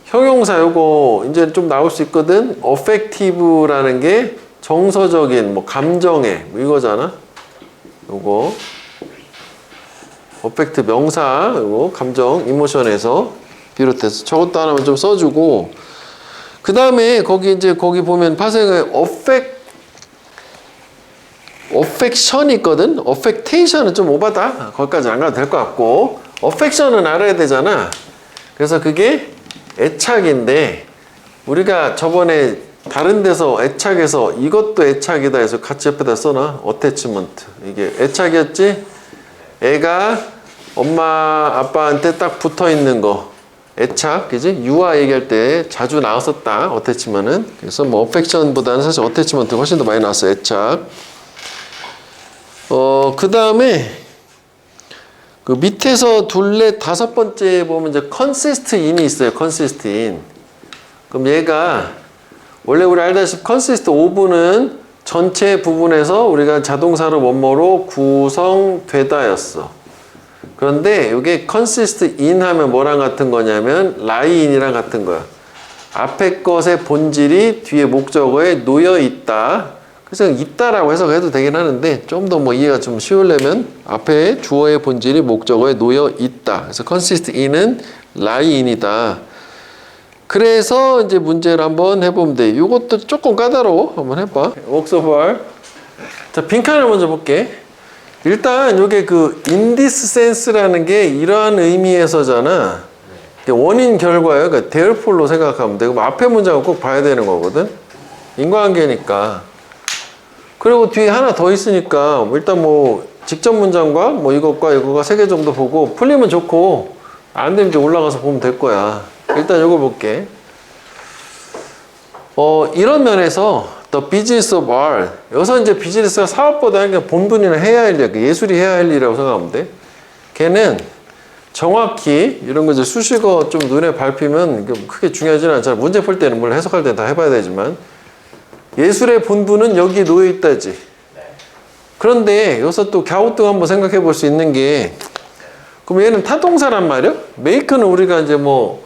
형용사 요거 이제 좀 나올 수 있거든. affective라는 게 정서적인 뭐 감정의 뭐 이거잖아. 요거 어펙트 명사, 이거 감정, 이모션에서 비롯해서 저것도 하나만 좀 써주고 그 다음에 거기 보면 파생의 affection이 있거든. affectation은 좀 오바다. 거기까지 안 가도 될 것 같고 affection은 알아야 되잖아. 그래서 그게 애착인데 우리가 저번에 다른 데서 애착에서 이것도 애착이다 해서 같이 옆에다 써놔. attachment. 이게 애착이었지? 애가 엄마 아빠한테 딱 붙어 있는 거 애착 그지? 유아 얘기할 때 자주 나왔었다 어태치먼은. 그래서 뭐 어펙션보다는 사실 어태치먼트가 훨씬 더 많이 나왔어. 애착. 그 다음에 그 밑에서 둘레 다섯 번째 보면 이제 consist in이 있어요. consist in. 그럼 얘가 원래 우리 알다시피 consist of는 전체 부분에서 우리가 자동사로 뭐뭐로 구성되다였어. 그런데 이게 consist in 하면 뭐랑 같은 거냐면 lie in이랑 같은 거야. 앞에 것의 본질이 뒤에 목적어에 놓여 있다. 그래서 있다라고 해석해도 되긴 하는데 좀 더 뭐 이해가 좀 쉬우려면 앞에 주어의 본질이 목적어에 놓여 있다. 그래서 consist in은 lie in이다. 그래서 이제 문제를 한번 해보면 돼. 이것도 조금 까다로워. 한번 해봐. works of art. 자, 빈칸을 먼저 볼게. 일단 이게 그 in this sense라는 게 이러한 의미에서잖아. 원인 결과예요. 그러니까 thereforo로 생각하면 돼. 그럼 앞에 문장을 꼭 봐야 되는 거거든. 인과관계니까. 그리고 뒤에 하나 더 있으니까 일단 뭐 직접 문장과 뭐 이것과 이거가 3개 정도 보고 풀리면 좋고 안 되면 이제 올라가서 보면 될 거야. 일단 이거 볼게. 이런 면에서 The business of art. 여기서 이제 비즈니스가 사업보다 그냥 본분이나 해야 할 일, 예술이 해야 할 일이라고 생각하면 돼. 걔는 정확히 이런 거 이제 수식어 좀 눈에 밟히면 크게 중요하지는 않잖아. 문제 풀 때는 물론 해석할 때는 다 해봐야 되지만 예술의 본분은 여기에 놓여 있다지. 그런데 여기서 또 갸우뚱 한번 생각해 볼 수 있는 게 그럼 얘는 타동사란 말이야? make는 우리가 이제 뭐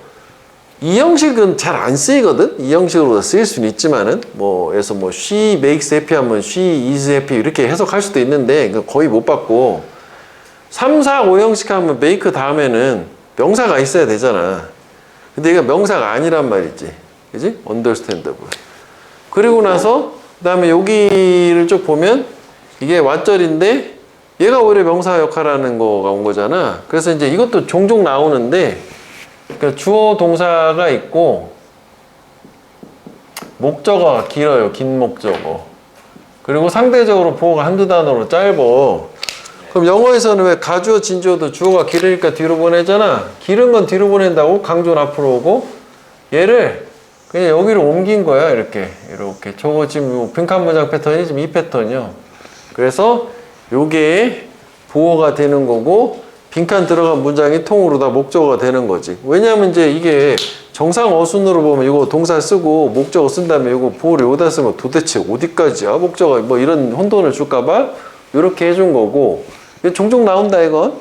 이 형식은 잘 안 쓰이거든? 이 형식으로 쓰일 수는 있지만은, 그래서 she makes happy 하면 she is happy 이렇게 해석할 수도 있는데, 거의 못 봤고, 3, 4, 5 형식 하면 make 다음에는 명사가 있어야 되잖아. 근데 이게 명사가 아니란 말이지. 그지? understandable. 그리고 나서, 그 다음에 여기를 쭉 보면, 이게 왓절인데, 얘가 오히려 명사 역할하는 거가 온 거잖아. 그래서 이제 이것도 종종 나오는데, 그러니까 주어 동사가 있고 목적어가 길어요. 긴 목적어. 그리고 상대적으로 보어가 한두 단어로 짧어. 그럼 영어에서는 왜 가주어 진주어도 주어가 길으니까 뒤로 보내잖아. 길은 건 뒤로 보낸다고 강조는 앞으로 오고 얘를 그냥 여기로 옮긴 거야. 이렇게 저거 지금 빈칸 문장 패턴이 지금 이 패턴이요. 그래서 요게 보어가 되는 거고 빈칸 들어간 문장이 통으로 다 목적어가 되는 거지. 왜냐하면 이제 이게 정상 어순으로 보면 이거 동사 쓰고 목적어 쓴 다음에 이거 보호를 여기다 쓰면 도대체 어디까지야? 목적어 뭐 이런 혼돈을 줄까봐 이렇게 해준 거고 종종 나온다 이건.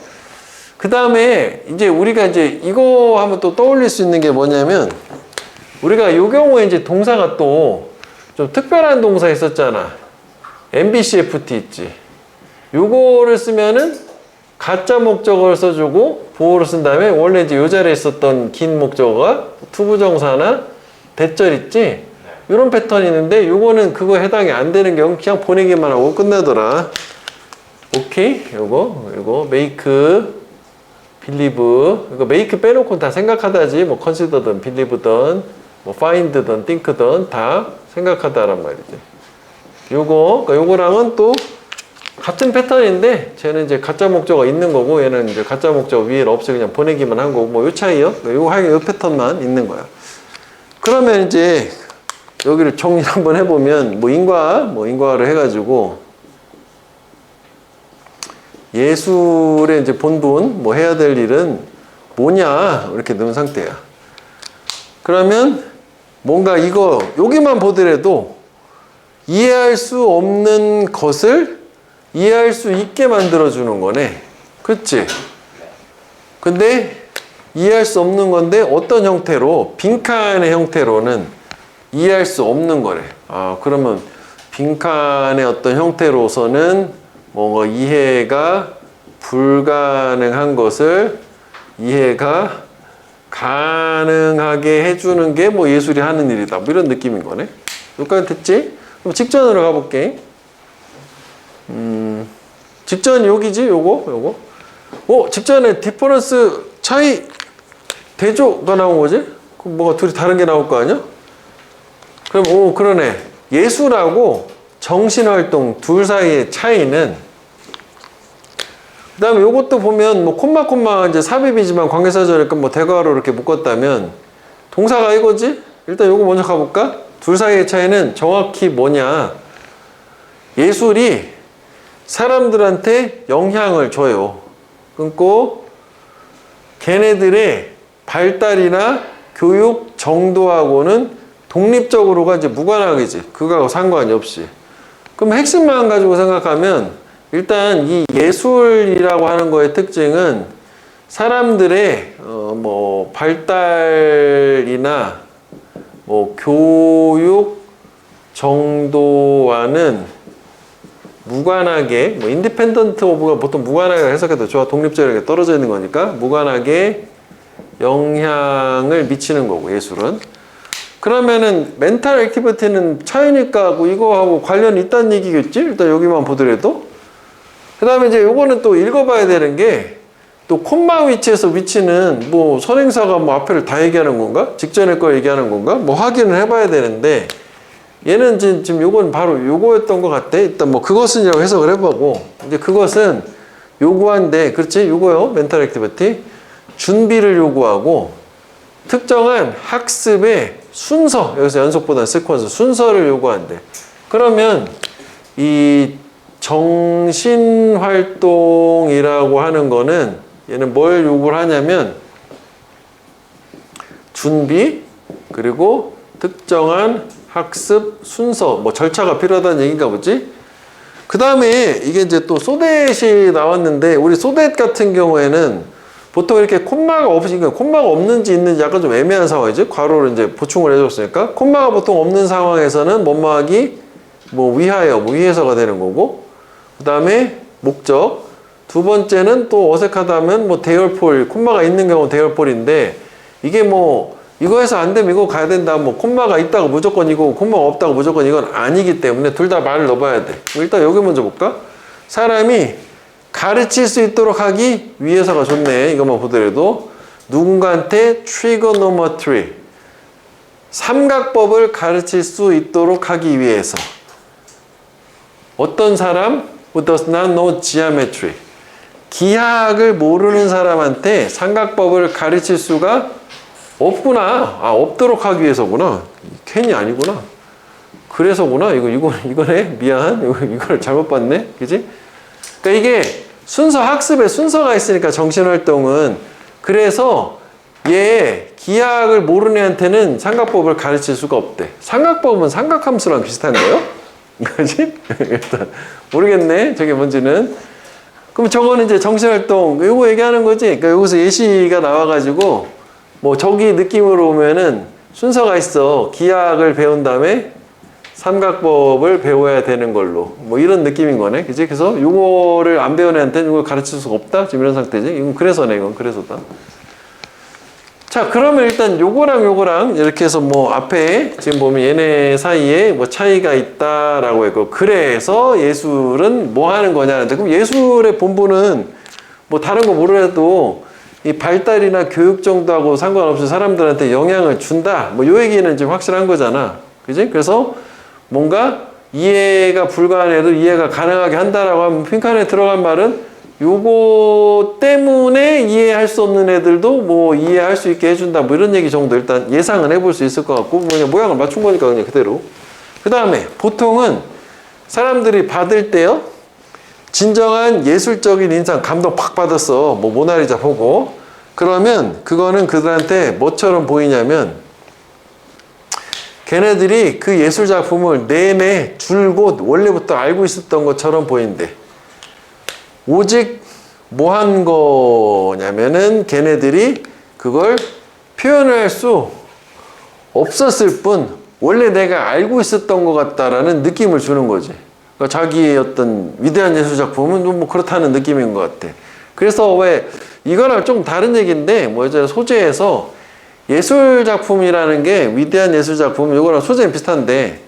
그 다음에 이제 우리가 이제 이거 하면 또 떠올릴 수 있는 게 뭐냐면 우리가 요 경우에 이제 동사가 또 좀 특별한 동사 있었잖아. MBCFT 있지. 요거를 쓰면은 가짜 목적어를 써주고 보호를 쓴 다음에 원래 이제 요 자리에 있었던 긴 목적어가 투부정사나 대절 있지? 이런 패턴이 있는데 요거는 그거 해당이 안 되는 경우 그냥 보내기만 하고 끝나더라. 오케이? 요거 make, believe 이거 make 빼놓고 다 생각하다지 뭐 consider든 believe든 뭐 find든 think든 다 생각하다란 말이죠. 그러니까 요거랑은 또 같은 패턴인데 쟤는 이제 가짜 목적어가 있는 거고 얘는 이제 가짜 목적어 위에 없이 그냥 보내기만 한 거고 뭐 요 차이요. 요 패턴만 있는 거야. 그러면 이제 여기를 정리 한번 해보면 인과를 해가지고 예술의 이제 본분 해야 될 일은 뭐냐 이렇게 넣은 상태야. 그러면 뭔가 여기만 보더라도 이해할 수 없는 것을 이해할 수 있게 만들어주는 거네. 그치? 근데 이해할 수 없는 건데 어떤 형태로? 빈칸의 형태로는 이해할 수 없는 거래. 그러면 빈칸의 어떤 형태로서는 뭔가 이해가 불가능한 것을 이해가 가능하게 해주는 게 예술이 하는 일이다. 이런 느낌인 거네. 여기까지 됐지? 그럼 직전으로 가볼게. 직전이 여기지? 요거. 직전에 디퍼런스 차이 대조가 나온 거지? 그럼 뭐가 둘이 다른 게 나올 거 아니야? 그럼 그러네. 예술하고 정신활동 둘 사이의 차이는 그 다음에 요것도 보면 콤마 이제 삽입이지만 관계사절이니까 대괄호 이렇게 묶었다면 동사가 이거지? 일단 요거 먼저 가볼까? 둘 사이의 차이는 정확히 뭐냐? 예술이 사람들한테 영향을 줘요. 끊고 걔네들의 발달이나 교육 정도하고는 독립적으로가 이제 무관하겠지. 그거하고 상관이 없이. 그럼 핵심만 가지고 생각하면 일단 이 예술이라고 하는 거의 특징은 사람들의 발달이나 교육 정도와는 무관하게 인디펜던트 오브가 보통 무관하게 해석해도 좋아. 독립적이게 떨어져 있는 거니까 무관하게 영향을 미치는 거고 예술은. 그러면은 멘탈 액티비티는 차이니까 이거하고 관련이 있다는 얘기겠지? 일단 여기만 보더라도. 그 다음에 이제 요거는 또 읽어봐야 되는 게 또 콤마 위치에서 위치는 선행사가 앞에를 다 얘기하는 건가? 직전에 거 얘기하는 건가? 확인을 해봐야 되는데 얘는 지금 요건 바로 요거였던 것 같아. 일단 그것은이라고 해석을 해보고 이제 그것은 요구한데 그렇지? 요거요. 멘탈 액티비티. 준비를 요구하고 특정한 학습의 순서, 여기서 연속보다는 시퀀스, 순서를 요구한대. 그러면 이 정신활동이라고 하는 거는 얘는 뭘 요구를 하냐면 준비 그리고 특정한 학습 순서, 절차가 필요하다는 얘기인가 보지? 그 다음에 이게 이제 또 소댓이 나왔는데 우리 소댓 같은 경우에는 보통 이렇게 콤마가 없으니까 콤마가 없는지 있는지 약간 좀 애매한 상황이지. 괄호를 이제 보충을 해줬으니까 콤마가 보통 없는 상황에서는 뭐뭐하기 위하여 위해서가 되는 거고 그 다음에 목적 두 번째는 또 어색하다면 대열폴 콤마가 있는 경우 대열폴인데 이게 이거 해서 안 되면 이거 가야 된다 콤마가 있다고 무조건 이거 콤마가 없다고 무조건 이건 아니기 때문에 둘 다 말을 넣어봐야 돼. 일단 여기 먼저 볼까? 사람이 가르칠 수 있도록 하기 위해서가 좋네. 이것만 보더라도 누군가한테 trigonometry 삼각법을 가르칠 수 있도록 하기 위해서 어떤 사람 who does not know geometry 기하학을 모르는 사람한테 삼각법을 가르칠 수가 없구나. 없도록 하기 위해서구나. 괜히 아니구나. 그래서구나. 이거네. 미안. 이걸 잘못 봤네. 그지? 그러니까 이게 학습에 순서가 있으니까 정신활동은 그래서 기하학을 모르는 애한테는 삼각법을 가르칠 수가 없대. 삼각법은 삼각함수랑 비슷한 거예요? 그지? 일단 모르겠네. 저게 뭔지는. 그럼 저거는 이제 정신활동 이거 얘기하는 거지. 그러니까 여기서 예시가 나와가지고 저기 느낌으로 오면은 순서가 있어. 기하학을 배운 다음에 삼각법을 배워야 되는 걸로 이런 느낌인 거네. 그치? 그래서 요거를 안 배운 애한테는 이걸 가르칠 수가 없다. 지금 이런 상태지. 이건 그래서네. 이건 그래서다. 자, 그러면 일단 요거랑 이렇게 해서 앞에 지금 보면 얘네 사이에 차이가 있다라고 했고 그래서 예술은 뭐 하는 거냐는데 그럼 예술의 본분은 다른 거 모르더라도 이 발달이나 교육 정도하고 상관없이 사람들한테 영향을 준다. 요 얘기는 지금 확실한 거잖아. 그지? 그래서 뭔가 이해가 불가한 애도 이해가 가능하게 한다라고 하면 빈칸에 들어간 말은 요거 때문에 이해할 수 없는 애들도 뭐 이해할 수 있게 해준다 뭐 이런 얘기 정도 일단 예상은 해볼 수 있을 것 같고 그냥 모양을 맞춘 거니까 그냥 그대로. 그 다음에 보통은 사람들이 받을 때요 진정한 예술적인 인상 감동 팍 받았어 뭐 모나리자 보고 그러면 그거는 그들한테 뭐처럼 보이냐면 걔네들이 그 예술 작품을 내내 줄곧 원래부터 알고 있었던 것처럼 보인대. 오직 뭐 한 거냐면은 걔네들이 그걸 표현할 수 없었을 뿐 원래 내가 알고 있었던 것 같다라는 느낌을 주는 거지. 그러니까 자기의 어떤 위대한 예술 작품은 좀 뭐 그렇다는 느낌인 것 같아. 그래서 왜 이거랑 좀 다른 얘기인데 뭐 이제 소재에서 예술 작품이라는 게 위대한 예술 작품 이거랑 소재는 비슷한데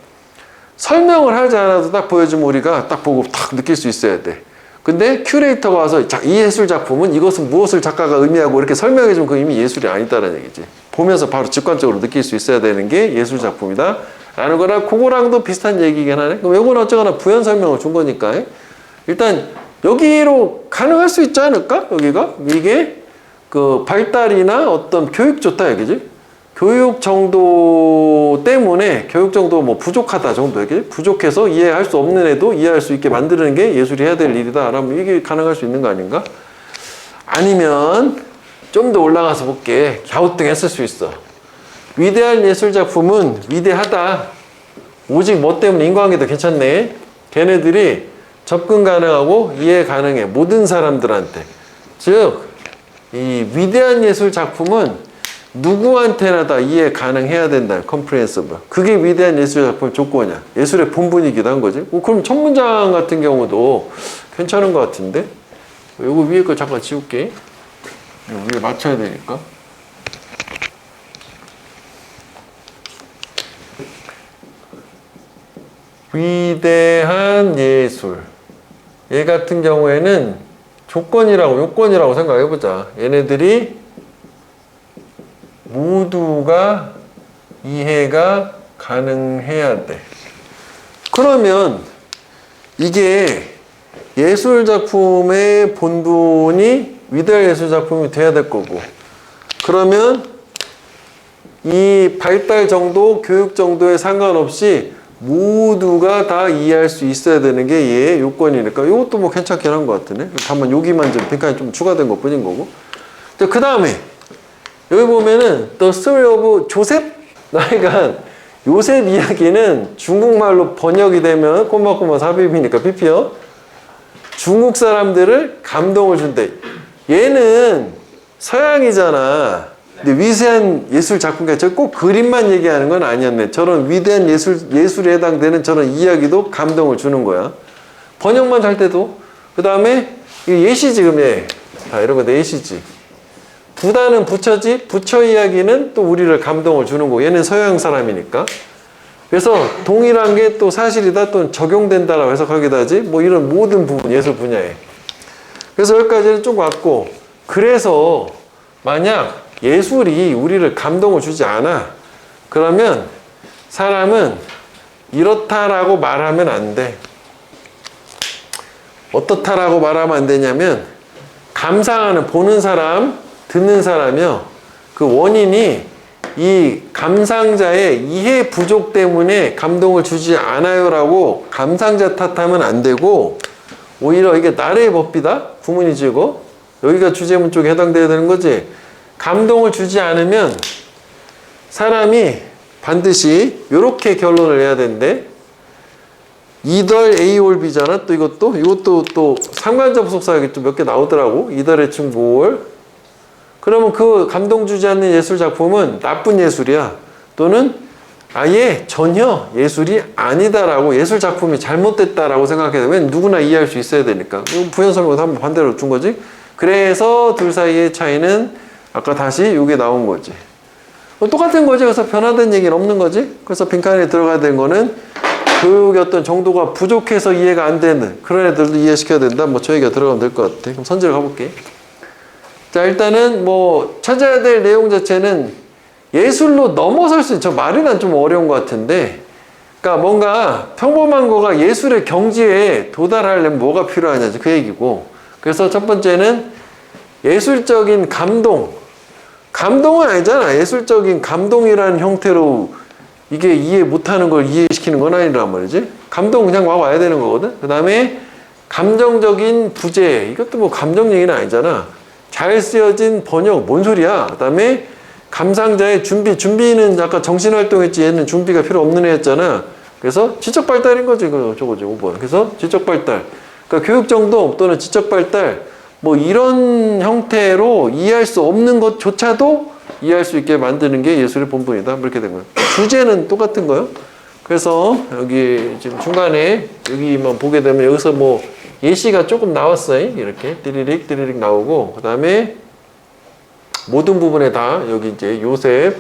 설명을 하지 않아도 딱 보여주면 우리가 딱 보고 딱 느낄 수 있어야 돼. 근데 큐레이터가 와서 자, 이 예술 작품은 이것은 무엇을 작가가 의미하고 이렇게 설명해주면 그 이미 예술이 아니다라는 얘기지. 보면서 바로 직관적으로 느낄 수 있어야 되는 게 예술 작품이다 라는 거랑 그거랑도 비슷한 얘기긴 하네. 그럼 이거는 어쨌거나 부연 설명을 준 거니까 일단 여기로 가능할 수 있지 않을까? 여기가 이게 그 발달이나 어떤 교육 좋다 얘기지. 교육 정도 때문에 교육 정도 뭐 부족하다 정도 얘기지. 부족해서 이해할 수 없는 애도 이해할 수 있게 만드는 게 예술이 해야 될 일이다 라면 이게 가능할 수 있는 거 아닌가? 아니면 좀 더 올라가서 볼게. 갸우뚱했을 수 있어. 위대한 예술 작품은 위대하다. 오직 뭐 때문에 인과관계도 괜찮네. 걔네들이 접근 가능하고 이해 가능해. 모든 사람들한테. 즉, 이 위대한 예술 작품은 누구한테나 다 이해 가능해야 된다. comprehensible. 그게 위대한 예술 작품 조건이야. 예술의 본분이기도 한 거지. 그럼 첫 문장 같은 경우도 괜찮은 것 같은데? 요거 위에 거 잠깐 지울게. 위에 맞춰야 되니까. 위대한 예술. 얘 같은 경우에는 조건이라고 요건이라고 생각해보자. 얘네들이 모두가 이해가 가능해야 돼. 그러면 이게 예술 작품의 본분이 위대한 예술 작품이 돼야 될 거고 그러면 이 발달 정도, 교육 정도에 상관없이 모두가 다 이해할 수 있어야 되는 게 얘의 요건이니까 이것도 뭐 괜찮긴 한 것 같으네. 다만 여기만 좀 빈칸이 좀 추가된 것 뿐인 거고. 그 다음에 여기 보면은 The Story of 조셉? 그러니까 요셉 이야기는 중국말로 번역이 되면 꼬마꼬마 삽입이니까 PP요. 중국 사람들을 감동을 준대. 얘는 서양이잖아. 근데 위대한 예술 작품가 저 꼭 그림만 얘기하는 건 아니었네. 저런 위대한 예술에 해당되는 저런 이야기도 감동을 주는 거야. 번역만 잘 때도. 그 다음에 예시 지금 얘. 다 이런 거 내 예시지. 부다는 부처지. 부처 이야기는 또 우리를 감동을 주는 거. 얘는 서양 사람이니까. 그래서 동일한 게 또 사실이다 또 적용된다라고 해석하기도 하지. 뭐 이런 모든 부분 예술 분야에. 그래서 여기까지는 좀 왔고 그래서 만약 예술이 우리를 감동을 주지 않아 그러면 사람은 이렇다라고 말하면 안 돼. 어떻다라고 말하면 안 되냐면 감상하는 보는 사람 듣는 사람이요 그 원인이 이 감상자의 이해 부족 때문에 감동을 주지 않아요 라고 감상자 탓하면 안 되고 오히려 이게 나래의 법비다 구문이지 이거 여기가 주제문 쪽에 해당돼야 되는 거지. 감동을 주지 않으면 사람이 반드시 이렇게 결론을 내야 되는데 이덜 A 올 B잖아. 또 이것도 또 상관접속사 여기 또 몇 개 나오더라고. 이덜 해충 모올. 그러면 그 감동 주지 않는 예술 작품은 나쁜 예술이야. 또는 아예 전혀 예술이 아니다라고 예술 작품이 잘못됐다라고 생각해야 돼. 왜냐면 누구나 이해할 수 있어야 되니까. 부연 설명도 한번 반대로 준 거지. 그래서 둘 사이의 차이는 아까 다시 이게 나온 거지. 똑같은 거지. 그래서 변화된 얘기는 없는 거지. 그래서 빈칸에 들어가야 되는 거는 교육의 어떤 정도가 부족해서 이해가 안 되는 그런 애들도 이해시켜야 된다. 뭐 저 얘기가 들어가면 될 것 같아. 그럼 선지를 가볼게. 자 일단은 뭐 찾아야 될 내용 자체는 예술로 넘어설 수 있는 저 말이 난 좀 어려운 것 같은데 그러니까 뭔가 평범한 거가 예술의 경지에 도달하려면 뭐가 필요하냐지 그 얘기고. 그래서 첫 번째는 예술적인 감동. 감동은 아니잖아. 예술적인 감동이라는 형태로 이게 이해 못하는 걸 이해시키는 건 아니란 말이지. 감동 그냥 와야 되는 거거든. 그 다음에 감정적인 부재. 이것도 뭐 감정 얘기는 아니잖아. 잘 쓰여진 번역. 뭔 소리야. 그 다음에 감상자의 준비. 준비는 아까 정신활동했지. 얘는 준비가 필요 없는 애였잖아. 그래서 지적발달인 거지. 저거지. 5번. 그래서 지적발달. 그러니까 교육정도 또는 지적발달. 뭐 이런 형태로 이해할 수 없는 것조차도 이해할 수 있게 만드는 게 예술의 본분이다. 이렇게 된 거예요. 주제는 똑같은 거예요. 그래서 여기 지금 중간에 여기만 보게 되면 여기서 뭐 예시가 조금 나왔어요. 이렇게 띠리릭 띠리릭 나오고 그 다음에 모든 부분에 다 여기 이제 요셉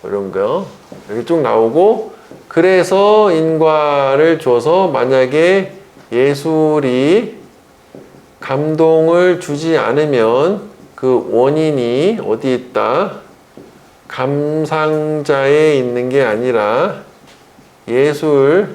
이런 거 여기 쭉 나오고 그래서 인과를 줘서 만약에 예술이 감동을 주지 않으면 그 원인이 어디 있다? 감상자에 있는 게 아니라 예술에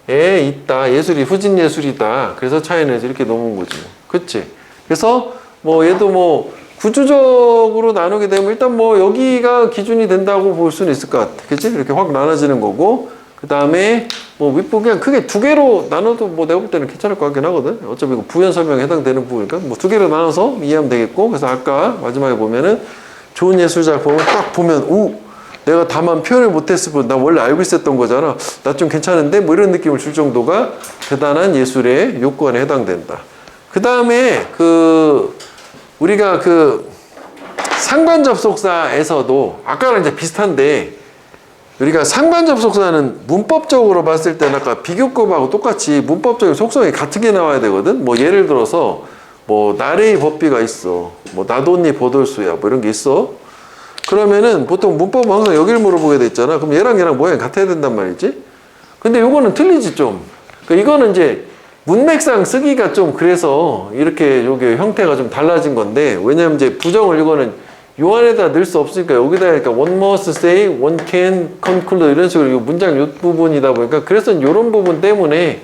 있다. 예술이 후진 예술이다. 그래서 차이는 이렇게 놓은 거지. 그치? 그래서 뭐 얘도 뭐 구조적으로 나누게 되면 일단 뭐 여기가 기준이 된다고 볼 수는 있을 것 같아. 그치? 이렇게 확 나눠지는 거고 그 다음에 뭐 윗부분 그냥 크게 두 개로 나눠도 뭐 내가 볼 때는 괜찮을 것 같긴 하거든. 어차피 이거 부연 설명에 해당되는 부분이니까 뭐 두 개로 나눠서 이해하면 되겠고 그래서 아까 마지막에 보면은 좋은 예술 작품을 딱 보면 오 내가 다만 표현을 못했을 뿐 나 원래 알고 있었던 거잖아. 나 좀 괜찮은데 뭐 이런 느낌을 줄 정도가 대단한 예술의 요건에 해당된다. 그 다음에 그 우리가 그 상관 접속사에서도 아까랑 이제 비슷한데 우리가 상관 접속사는 문법적으로 봤을 때는 아까 비교급하고 똑같이 문법적인 속성이 같은 게 나와야 되거든. 뭐 예를 들어서 뭐 나래의 법비가 있어. 뭐 나돈니 보돌수야. 뭐 이런 게 있어. 그러면은 보통 문법은 항상 여기를 물어보게 돼 있잖아. 그럼 얘랑 모양이 같아야 된단 말이지. 근데 요거는 틀리지 좀. 그러니까 이거는 이제 문맥상 쓰기가 좀 그래서 이렇게 요게 형태가 좀 달라진 건데 왜냐면 이제 부정을 이거는 요 안에다 넣을 수 없으니까 여기다 그러니까 one must say, one can conclude 이런 식으로 이 문장 요 부분이다 보니까 그래서 이런 부분 때문에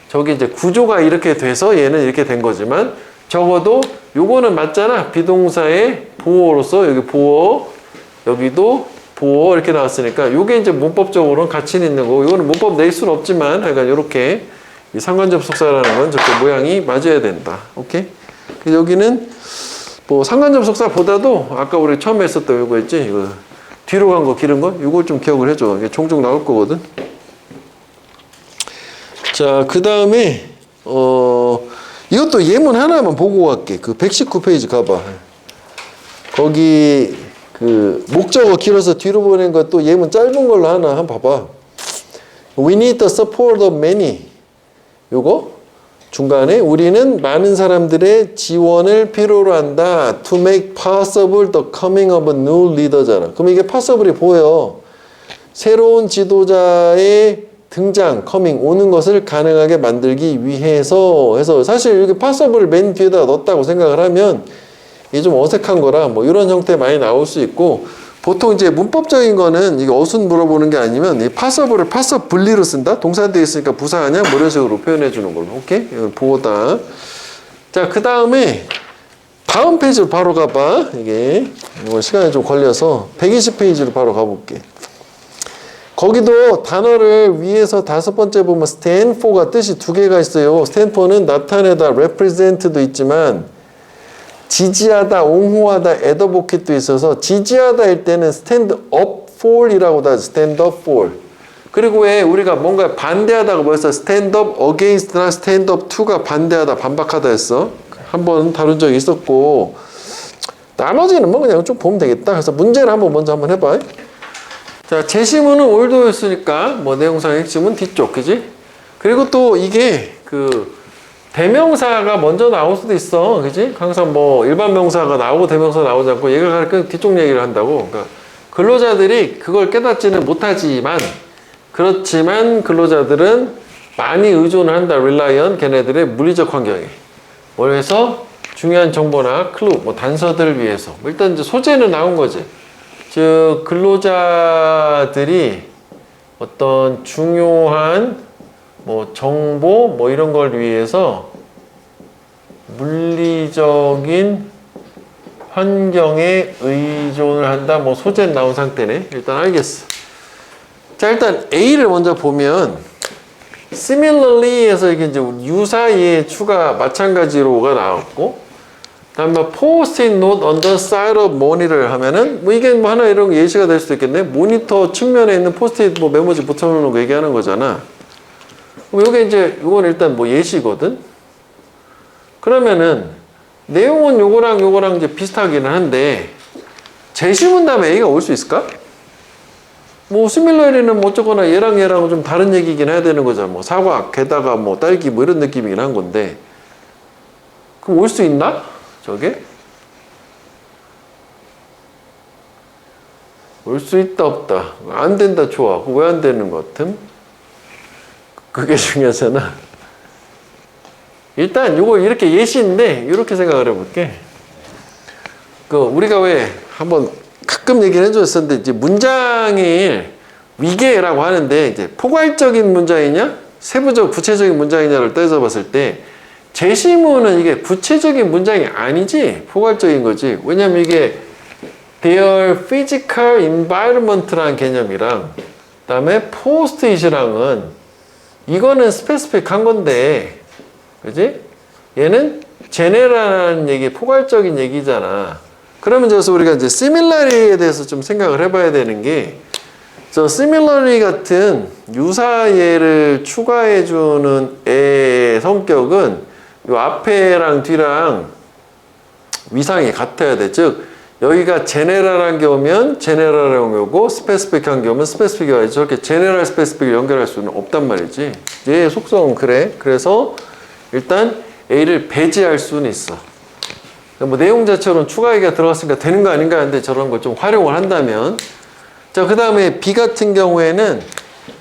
저기 이제 구조가 이렇게 돼서 얘는 이렇게 된 거지만 적어도 요거는 맞잖아. 비동사의 보어로서 여기 보어 여기도 보어 이렇게 나왔으니까 요게 이제 문법적으로는 가치는 있는 거고 이거는 문법 낼 수는 없지만 하여간 요렇게 이 상관접속사라는 건 저렇게 모양이 맞아야 된다. 오케이? 그래서 여기는 뭐 상관접속사보다도 아까 우리 처음에 했었던 요거 있지? 이거 뒤로 간 거 기른 거? 이걸 좀 기억을 해줘. 이게 종종 나올 거거든. 자, 그 다음에 이것도 예문 하나만 보고 갈게. 그 119페이지 가봐. 거기 그 목적어 길어서 뒤로 보낸 것도 예문 짧은 걸로 하나 한번 봐봐. We need the support of many. 요거 중간에 우리는 많은 사람들의 지원을 필요로 한다. To make possible the coming of a new leader잖아. 그럼 이게 possible이 보여. 새로운 지도자의 등장, coming, 오는 것을 가능하게 만들기 위해서 해서 사실 이렇게 possible을 맨 뒤에다 넣었다고 생각을 하면 이게 좀 어색한 거라 뭐 이런 형태 많이 나올 수 있고 보통 이제 문법적인 거는 이게 어순 물어보는 게 아니면 이 possible을 possibly로 쓴다? 동사되어 있으니까 부사하냐? 뭐 이런 식으로 표현해 주는 걸로. 오케이? 이걸 보다. 자, 그 다음에 다음 페이지로 바로 가봐. 이게 이거 시간이 좀 걸려서 120페이지로 바로 가볼게. 거기도 단어를 위에서 다섯 번째 보면 stand for가 뜻이 두 개가 있어요. stand for는 나타내다, represent도 있지만 지지하다, 옹호하다, advocate도 있어서 지지하다일 때는 stand up for이라고 다 stand up for. 그리고 왜 우리가 뭔가 반대하다가 뭐였어? stand up against나 stand up to가 반대하다, 반박하다 했어. 한번 다룬 적이 있었고 나머지는 뭐 그냥 좀 보면 되겠다. 그래서 문제를 먼저 한번 해봐. 자, 제시문은 올드였으니까 뭐 내용상의 핵심은 뒤쪽, 그지? 그리고 또 이게 그 대명사가 먼저 나올 수도 있어, 그지? 항상 뭐 일반 명사가 나오고 대명사 나오지 않고 얘가 가르쳐 뒤쪽 얘기를 한다고. 그러니까 근로자들이 그걸 깨닫지는 못하지만 그렇지만 근로자들은 많이 의존을 한다. rely 걔네들의 물리적 환경에. 뭘 해서 중요한 정보나 클루, 뭐 단서들을 위해서. 일단 이제 소재는 나온 거지. 즉 근로자들이 어떤 중요한 뭐 정보 뭐 이런 걸 위해서 물리적인 환경에 의존을 한다. 뭐 소재 나온 상태네. 일단 알겠어. 자, 일단 A를 먼저 보면 similarly에서 이게 이제 유사의 추가 마찬가지로가 나왔고, 그다음에 post-it note on the side of monitor를 하면은 뭐 이게 뭐 하나 이런 예시가 될 수도 있겠네. 모니터 측면에 있는 포스트잇 뭐 메모지 붙여놓는 거 얘기하는 거잖아. 그럼 요게 이제 요건 일단 뭐 예시거든. 그러면은 내용은 요거랑 이제 비슷하기는 한데 제시문 다음에 A가 올 수 있을까? 뭐 similarly는 뭐 어쩌거나 얘랑은 좀 다른 얘기긴 해야 되는 거잖아. 뭐 사과, 게다가 뭐 딸기 뭐 이런 느낌이긴 한 건데 그럼 올 수 있나? 저게? 올 수 있다 없다. 안 된다 좋아. 왜 안 되는 것 같음? 그게 중요하잖아. 일단 요거 이렇게 예시인데 이렇게 생각을 해볼게. 그 우리가 왜 한번 가끔 얘기를 해줬었는데 이제 문장의 위계라고 하는데 이제 포괄적인 문장이냐 세부적 구체적인 문장이냐를 따져봤을 때 제시문은 이게 구체적인 문장이 아니지 포괄적인 거지. 왜냐면 이게 their physical environment라는 개념이랑 그다음에 post-it이랑은 이거는 스페시픽한 건데 그지? 얘는 제네럴한 얘기, 포괄적인 얘기잖아. 그러면 그래서 우리가 이제 similarly에 대해서 좀 생각을 해봐야 되는 게, 저 similarly 같은 유사예를 추가해주는 애의 성격은 요 앞에랑 뒤랑 위상이 같아야 돼. 즉, 여기가 제네럴한 게 오면 제네럴한 거고, 스페시픽한 게 오면 스페시픽이 와야지. 저렇게 제네럴 스페시픽을 연결할 수는 없단 말이지. 얘의 속성은 그래. 그래서 일단 A를 배제할 수는 있어. 뭐 내용 자체로는 추가 얘기가 들어갔으니까 되는 거 아닌가 하는데 저런 걸 좀 활용을 한다면. 자, 그 다음에 B 같은 경우에는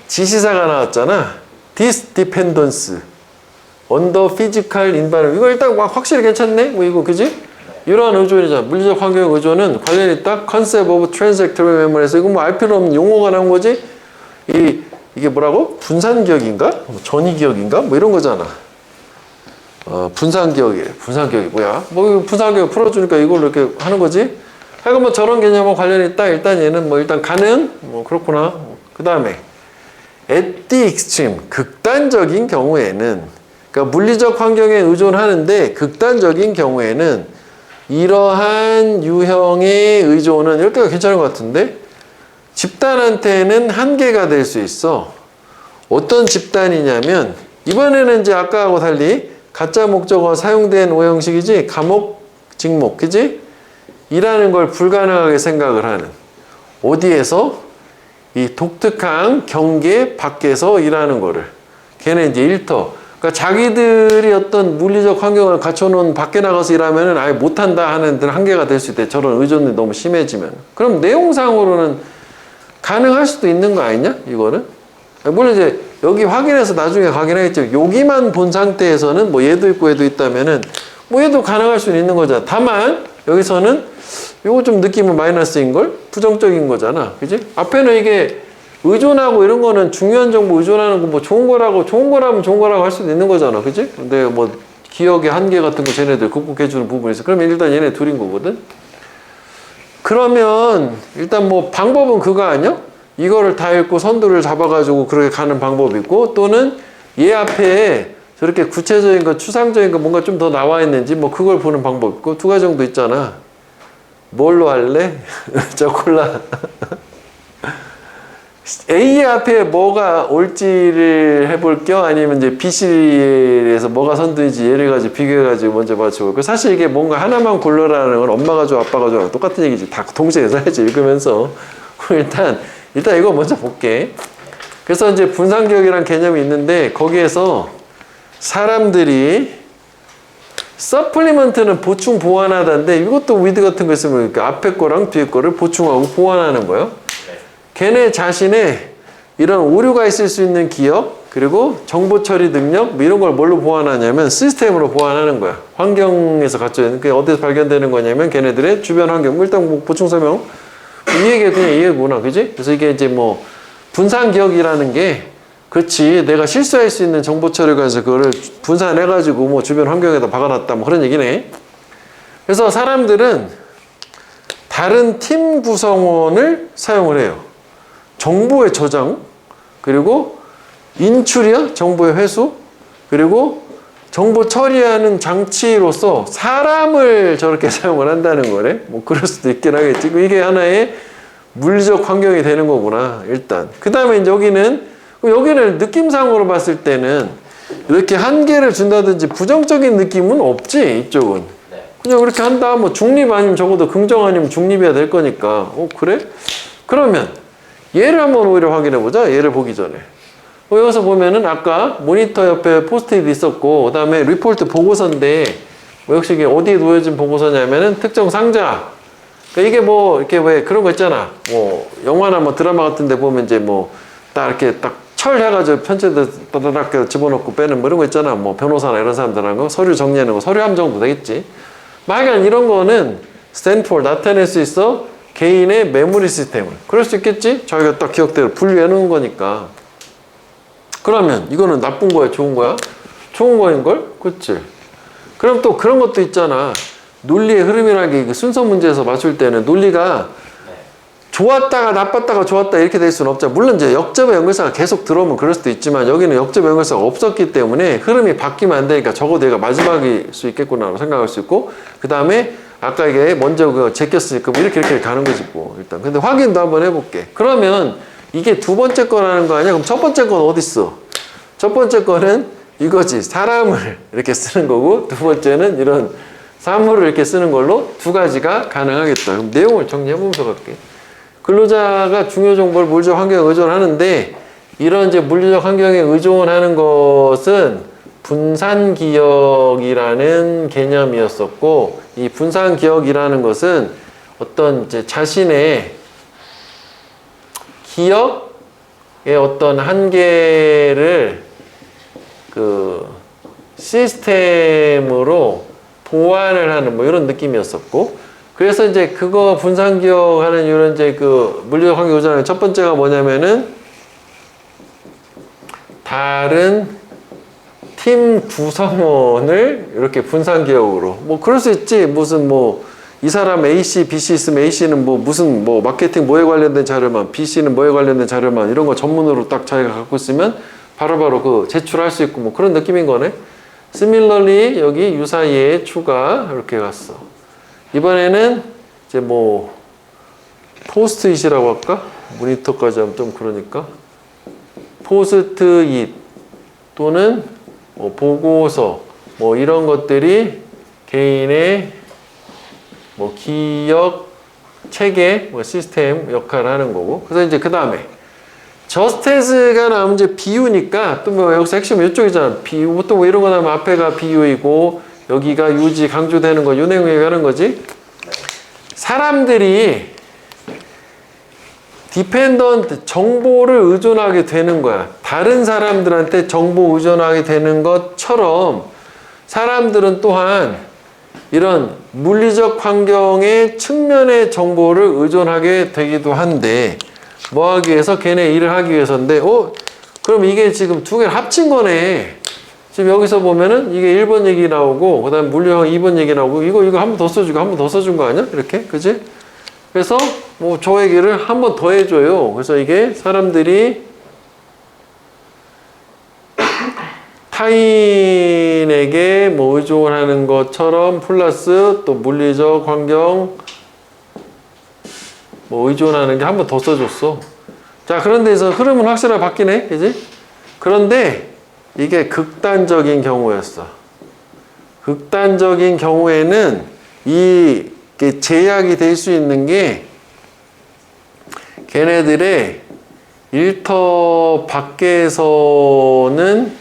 지시사가 나왔잖아. This dependence on the physical environment. 이거 일단 막 확실히 괜찮네? 뭐 이거 그지? 이러한 의존이잖아. 물리적 환경 의존은 관련이 있다. Concept of transactory memory에서 이거 뭐 알 필요 없는 용어가 나온 거지? 이게 뭐라고? 분산기억인가? 전이기억인가? 뭐 이런 거잖아. 분산기억이래. 분산기억이 뭐야? 뭐 분산기억 풀어주니까 이걸로 이렇게 하는 거지? 하여간 뭐 저런 개념과 관련이 있다. 일단 얘는 뭐 일단 가능? 뭐 그렇구나. 그 다음에 at the extreme. 극단적인 경우에는 그러니까 물리적 환경에 의존하는데 극단적인 경우에는 이러한 유형의 의존은 이렇게가 괜찮은 것 같은데 집단한테는 한계가 될 수 있어. 어떤 집단이냐면 이번에는 이제 아까하고 달리 가짜 목적어 사용된 오형식이지 감목, 직목, 그지? 이라는 걸 불가능하게 생각을 하는 어디에서? 이 독특한 경계 밖에서 일하는 거를 걔네 이제 일터 그러니까 자기들이 어떤 물리적 환경을 갖춰놓은 밖에 나가서 일하면은 아예 못한다 하는 데 한계가 될 수 있대. 저런 의존이 너무 심해지면. 그럼 내용상으로는 가능할 수도 있는 거 아니냐? 이거는? 물론 이제 여기 확인해서 나중에 확인하겠죠. 여기만 본 상태에서는 뭐 얘도 있고 얘도 있다면은 뭐 얘도 가능할 수는 있는 거잖아. 다만 여기서는 요거 좀 느낌은 마이너스인 걸 부정적인 거잖아. 그지? 앞에는 이게 의존하고 이런 거는 중요한 정보 의존하는 거 뭐 좋은 거라면 좋은 거라고 할 수도 있는 거잖아. 그지? 근데 뭐 기억의 한계 같은 거 쟤네들 극복해주는 부분이 있어. 그러면 일단 얘네 둘인 거거든. 그러면 일단 뭐 방법은 그거 아니야? 이거를 다 읽고 선두를 잡아가지고 그렇게 가는 방법이 있고 또는 얘 앞에 저렇게 구체적인 거, 추상적인 거 뭔가 좀 더 나와 있는지 뭐 그걸 보는 방법 있고 두 가지 정도 있잖아. 뭘로 할래? 초콜릿. A 앞에 뭐가 올지를 해볼 겸 아니면 이제 BC에서 뭐가 선두인지 얘를 가지고 비교해가지고 먼저 맞춰볼까. 사실 이게 뭔가 하나만 고르라는 건 엄마가 좋아, 아빠가 좋아. 똑같은 얘기지. 다 동시에 해야지 읽으면서. 일단 이거 먼저 볼게. 그래서 이제 분산기억이라는 개념이 있는데 거기에서 사람들이 서플리먼트는 보충 보완하다인데 이것도 위드 같은 거 있으면 이렇게 앞에 거랑 뒤에 거를 보충하고 보완하는 거예요. 걔네 자신의 이런 오류가 있을 수 있는 기억 그리고 정보 처리 능력 뭐 이런 걸 뭘로 보완하냐면 시스템으로 보완하는 거야. 환경에서 갖춰야 되는. 그게 어디서 발견되는 거냐면 걔네들의 주변 환경. 일단 뭐 보충 설명 이 얘기가 그냥 이해구나, 그지? 그래서 이게 이제 뭐 분산기억이라는 게 그렇지 내가 실수할 수 있는 정보 처리가 해서 그거를 분산해가지고 뭐 주변 환경에다 박아놨다 뭐 그런 얘기네. 그래서 사람들은 다른 팀 구성원을 사용을 해요. 정보의 저장, 그리고 인출이야 정보의 회수, 그리고 정보 처리하는 장치로서 사람을 저렇게 사용을 한다는 거네. 뭐 그럴 수도 있긴 하겠지. 이게 하나의 물리적 환경이 되는 거구나 일단. 그 다음에 여기는 느낌상으로 봤을 때는 이렇게 한계를 준다든지 부정적인 느낌은 없지 이쪽은. 그냥 그렇게 한다 뭐 중립 아니면 적어도 긍정 아니면 중립이어야 될 거니까. 그래? 그러면 얘를 한번 오히려 확인해 보자. 얘를 보기 전에 여기서 보면은 아까 모니터 옆에 포스트잇 있었고, 그 다음에 리포트 보고서인데 뭐 역시 이게 어디에 놓여진 보고서냐면은 특정 상자. 그러니까 이게 뭐 이렇게 왜 그런 거 있잖아. 뭐 영화나 뭐 드라마 같은 데 보면 이제 뭐 딱 이렇게 딱 철해가지고 편지에다 따다닥 집어넣고 빼는 뭐 이런 거 있잖아. 뭐 변호사나 이런 사람들하는 거 서류 정리하는 거 서류함 정도 되겠지. 만약 이런 거는 스탠포드 나타낼 수 있어. 개인의 메모리 시스템을. 그럴 수 있겠지. 자기가 딱 기억대로 분류해 놓은 거니까. 그러면 이거는 나쁜 거야 좋은 거야? 좋은 거인걸? 그치? 그럼 또 그런 것도 있잖아. 논리의 흐름이라는 게 순서 문제에서 맞출 때는 논리가 좋았다가 나빴다가 좋았다 이렇게 될 수는 없잖아. 물론 이제 역접의 연결사가 계속 들어오면 그럴 수도 있지만 여기는 역접의 연결사가 없었기 때문에 흐름이 바뀌면 안 되니까 적어도 얘가 마지막일 수 있겠구나 생각할 수 있고, 그 다음에 아까 이게 먼저 제꼈으니까 뭐 이렇게 가는 거지 뭐 일단. 근데 확인도 한번 해볼게. 그러면 이게 두 번째 거라는 거 아니야? 그럼 첫 번째 건 어디 있어? 첫 번째 거는 이거지. 사람을 이렇게 쓰는 거고, 두 번째는 이런 사물을 이렇게 쓰는 걸로 두 가지가 가능하겠다. 그럼 내용을 정리해보면서 갈게. 근로자가 중요 정보를 물리적 환경에 의존하는데, 이런 이제 물리적 환경에 의존하는 것은 분산기억이라는 개념이었었고, 이 분산기억이라는 것은 이제 자신의 기억의 어떤 한계를 시스템으로 보완을 하는 뭐 이런 느낌이었었고, 그래서 이제 그거 분산기억하는 이런 이제 물리적 환경 의존하는 첫 번째가 뭐냐면은 다른 팀 구성원을 이렇게 분산기억으로 뭐 그럴 수 있지. 무슨 뭐 이 사람 A씨, B씨 있으면 A씨는 뭐 무슨 뭐 마케팅 뭐에 관련된 자료만, B씨는 뭐에 관련된 자료만 이런 거 전문으로 딱 자기가 갖고 있으면 바로바로 제출할 수 있고 뭐 그런 느낌인 거네. similarly 여기 유사이에 추가 이렇게 갔어. 이번에는 이제 뭐 포스트잇이라고 할까? 모니터까지 하면 좀 그러니까 포스트잇 또는 뭐 보고서 뭐 이런 것들이 개인의 뭐 기억 체계 뭐 시스템 역할을 하는 거고. 그래서 이제 그 다음에 just as가 나오면 이제 비유니까 또 뭐 여기서 핵심 이쪽이잖아. 비유 보통 뭐 이런 거 나오면 앞에가 비유이고 여기가 유지 강조되는 거 요 내용 얘기하는 거지. 사람들이 디펜던트 정보를 의존하게 되는 거야. 다른 사람들한테 정보 의존하게 되는 것처럼 사람들은 또한 이런 물리적 환경의 측면의 정보를 의존하게 되기도 한데 뭐 하기 위해서? 걔네 일을 하기 위해서인데 그럼 이게 지금 두 개를 합친 거네. 지금 여기서 보면은 이게 1번 얘기 나오고 그 다음에 물리학 2번 얘기 나오고 이거 한 번 더 써주고 한 번 더 써준 거 아니야? 이렇게 그지? 그래서 뭐 저 얘기를 한 번 더 해줘요. 그래서 이게 사람들이 타인에게 뭐 의존하는 것처럼 플러스 또 물리적 환경 뭐 의존하는 게 한 번 더 써줬어. 자, 그런데 에서 흐름은 확실하게 바뀌네. 그지? 그런데 이게 극단적인 경우였어. 극단적인 경우에는 이게 제약이 될 수 있는 게 걔네들의 일터 밖에서는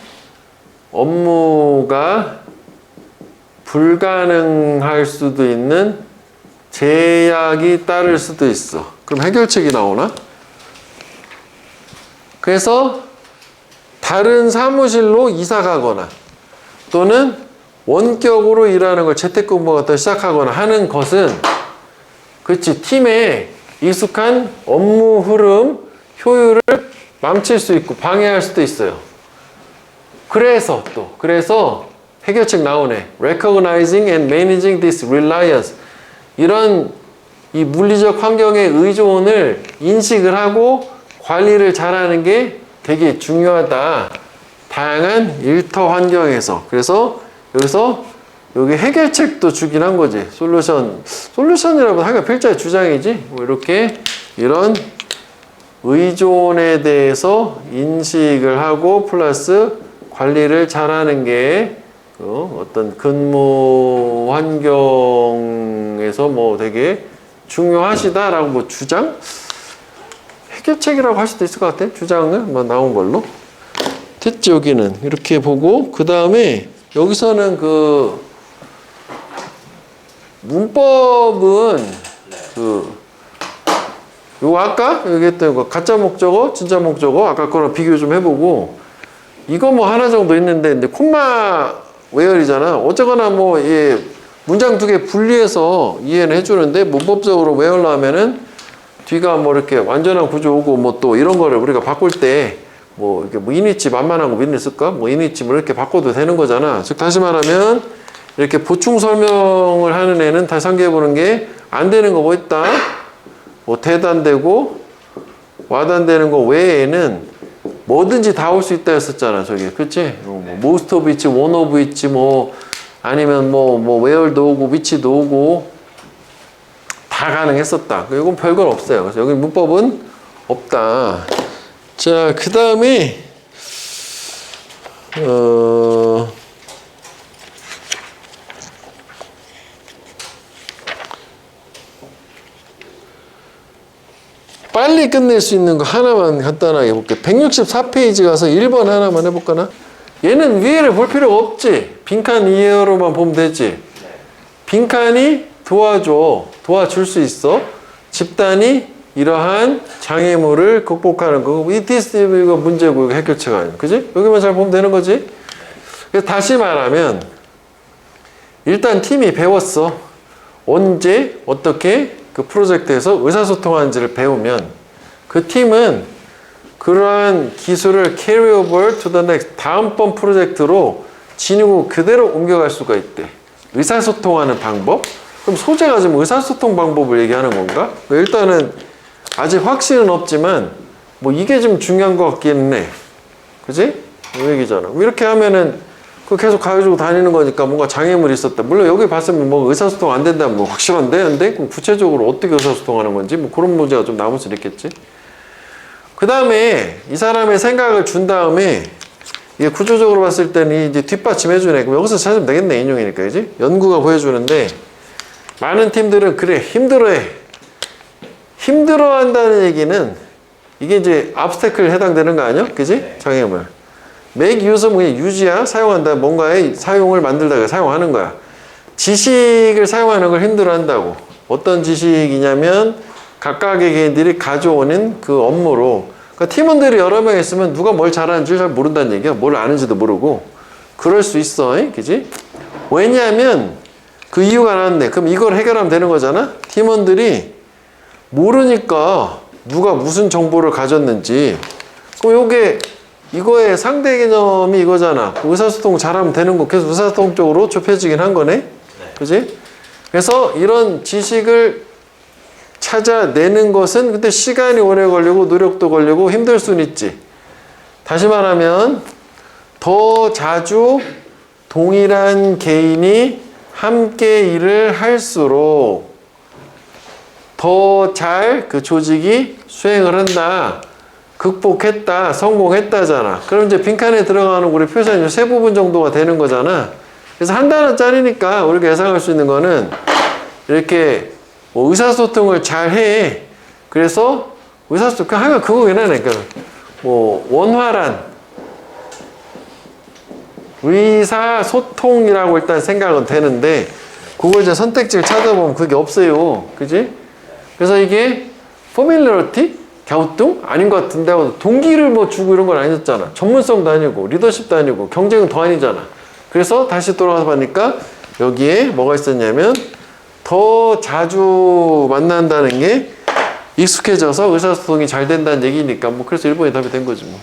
업무가 불가능할 수도 있는 제약이 따를 수도 있어. 그럼 해결책이 나오나? 그래서 다른 사무실로 이사 가거나 또는 원격으로 일하는 걸 재택근무가 더 시작하거나 하는 것은 그렇지 팀의 익숙한 업무 흐름, 효율을 망칠 수 있고 방해할 수도 있어요. 그래서 해결책 나오네. Recognizing and managing this reliance. 이런 이 물리적 환경의 의존을 인식을 하고 관리를 잘하는 게 되게 중요하다. 다양한 일터 환경에서. 그래서 여기서 여기 해결책도 주긴 한 거지. 솔루션이라고 하기가 필자의 주장이지. 뭐 이렇게 이런 의존에 대해서 인식을 하고 플러스 관리를 잘하는 게 어떤 근무 환경에서 뭐 되게 중요하시다라고 뭐 주장? 해결책이라고 할 수도 있을 것 같아. 주장을 뭐 나온 걸로. 됐지, 여기는. 이렇게 보고, 그 다음에 여기서는 그 문법은 요거 아까 얘기했던 거 가짜 목적어, 진짜 목적어 아까 거랑 비교 좀 해보고 이거 뭐 하나 정도 있는데 근데 콤마 외열이잖아. 어쨌거나 뭐 예, 문장 두 개 분리해서 이해는 해주는데 문법적으로 외열로 하면은 뒤가 뭐 이렇게 완전한 구조 오고 뭐 또 이런 거를 우리가 바꿀 때 뭐 이렇게 뭐 인위치 만만한 거 믿는 쓸까? 뭐 인위치 뭐 이렇게 바꿔도 되는 거잖아. 즉 다시 말하면 이렇게 보충 설명을 하는 애는 다시 상기해 보는 게 안 되는 거 뭐 있다? 뭐 대단되고 와단되는 거 외에는 뭐든지 다 올 수 있다 했었잖아. 저기 그치? 뭐 most of 있지, one of 있지 뭐 아니면 뭐 where도 오고 which도 오고 다 가능했었다. 이건 별건 없어요. 그래서 여기 문법은 없다. 자, 그 다음에 빨리 끝낼 수 있는 거 하나만 간단하게 해볼게. 164페이지 가서 1번 하나만 해볼까나? 얘는 위에를 볼 필요가 없지. 빈칸 이해로만 보면 되지. 빈칸이 도와줄 수 있어. 집단이 이러한 장애물을 극복하는 거고, 이 디스티브가 문제고, 이거 해결책 아니야. 그지? 여기만 잘 보면 되는 거지. 그래서 다시 말하면, 일단 팀이 배웠어. 언제, 어떻게 그 프로젝트에서 의사소통하는지를 배우면, 그 팀은 그러한 기술을 carry over to the next, 다음번 프로젝트로 지니고 그대로 옮겨갈 수가 있대. 의사소통하는 방법? 그럼 소재가 지금 의사소통 방법을 얘기하는 건가? 일단은 아직 확신은 없지만 뭐 이게 좀 중요한 것 같기는 해. 그지? 이 얘기잖아. 이렇게 하면은 그 계속 가지고 다니는 거니까 뭔가 장애물이 있었다. 물론 여기 봤으면 뭐 의사소통 안 된다면 뭐 확실한데? 근데 그럼 구체적으로 어떻게 의사소통하는 건지 뭐 그런 문제가 좀 남을 수도 있겠지. 그 다음에 이 사람의 생각을 준 다음에 이게 구조적으로 봤을 때는 이제 뒷받침해주네. 그럼 여기서 찾으면 되겠네. 인용이니까. 그지? 연구가 보여주는데 많은 팀들은 그래 힘들어해. 힘들어한다는 얘기는 이게 이제 obstacle에 해당되는 거 아니야? 그지? 네. 장애물. make use는 그냥 유지야. 사용한다. 뭔가의 사용을 만들다가 사용하는 거야. 지식을 사용하는 걸 힘들어한다고. 어떤 지식이냐면 각각의 개인들이 가져오는 그 업무로. 그러니까 팀원들이 여러 명 있으면 누가 뭘 잘하는지 잘 모른다는 얘기야. 뭘 아는지도 모르고. 그럴 수 있어. 그지? 왜냐하면 그 이유가 나왔네. 그럼 이걸 해결하면 되는 거잖아. 팀원들이 모르니까 누가 무슨 정보를 가졌는지. 그럼 요게 이거의 상대 개념이 이거잖아. 의사소통 잘하면 되는 거. 계속 의사소통 쪽으로 좁혀지긴 한 거네. 네. 그지? 그래서 이런 지식을 찾아내는 것은 근데 시간이 오래 걸리고 노력도 걸리고 힘들 수는 있지. 다시 말하면 더 자주 동일한 개인이 함께 일을 할수록 더 잘 그 조직이 수행을 한다. 극복했다. 성공했다잖아. 그럼 이제 빈칸에 들어가는 우리 표현이 세 부분 정도가 되는 거잖아. 그래서 한 단어짜리니까 우리가 예상할 수 있는 거는 이렇게 뭐 의사소통을 잘 해. 그래서 의사소통 하면 그거긴 하네. 그러니까 뭐 원활한 의사소통이라고 일단 생각은 되는데 그걸 이제 선택지를 찾아보면 그게 없어요. 그지? 그래서 이게 familiarity? 갸우뚱? 아닌 것 같은데 하고 동기를 뭐 주고 이런 건 아니었잖아. 전문성도 아니고 리더십도 아니고 경쟁은 더 아니잖아. 그래서 다시 돌아가서 보니까 여기에 뭐가 있었냐면 더 자주 만난다는 게 익숙해져서 의사소통이 잘 된다는 얘기니까 뭐 그래서 1번이 답이 된 거지 뭐.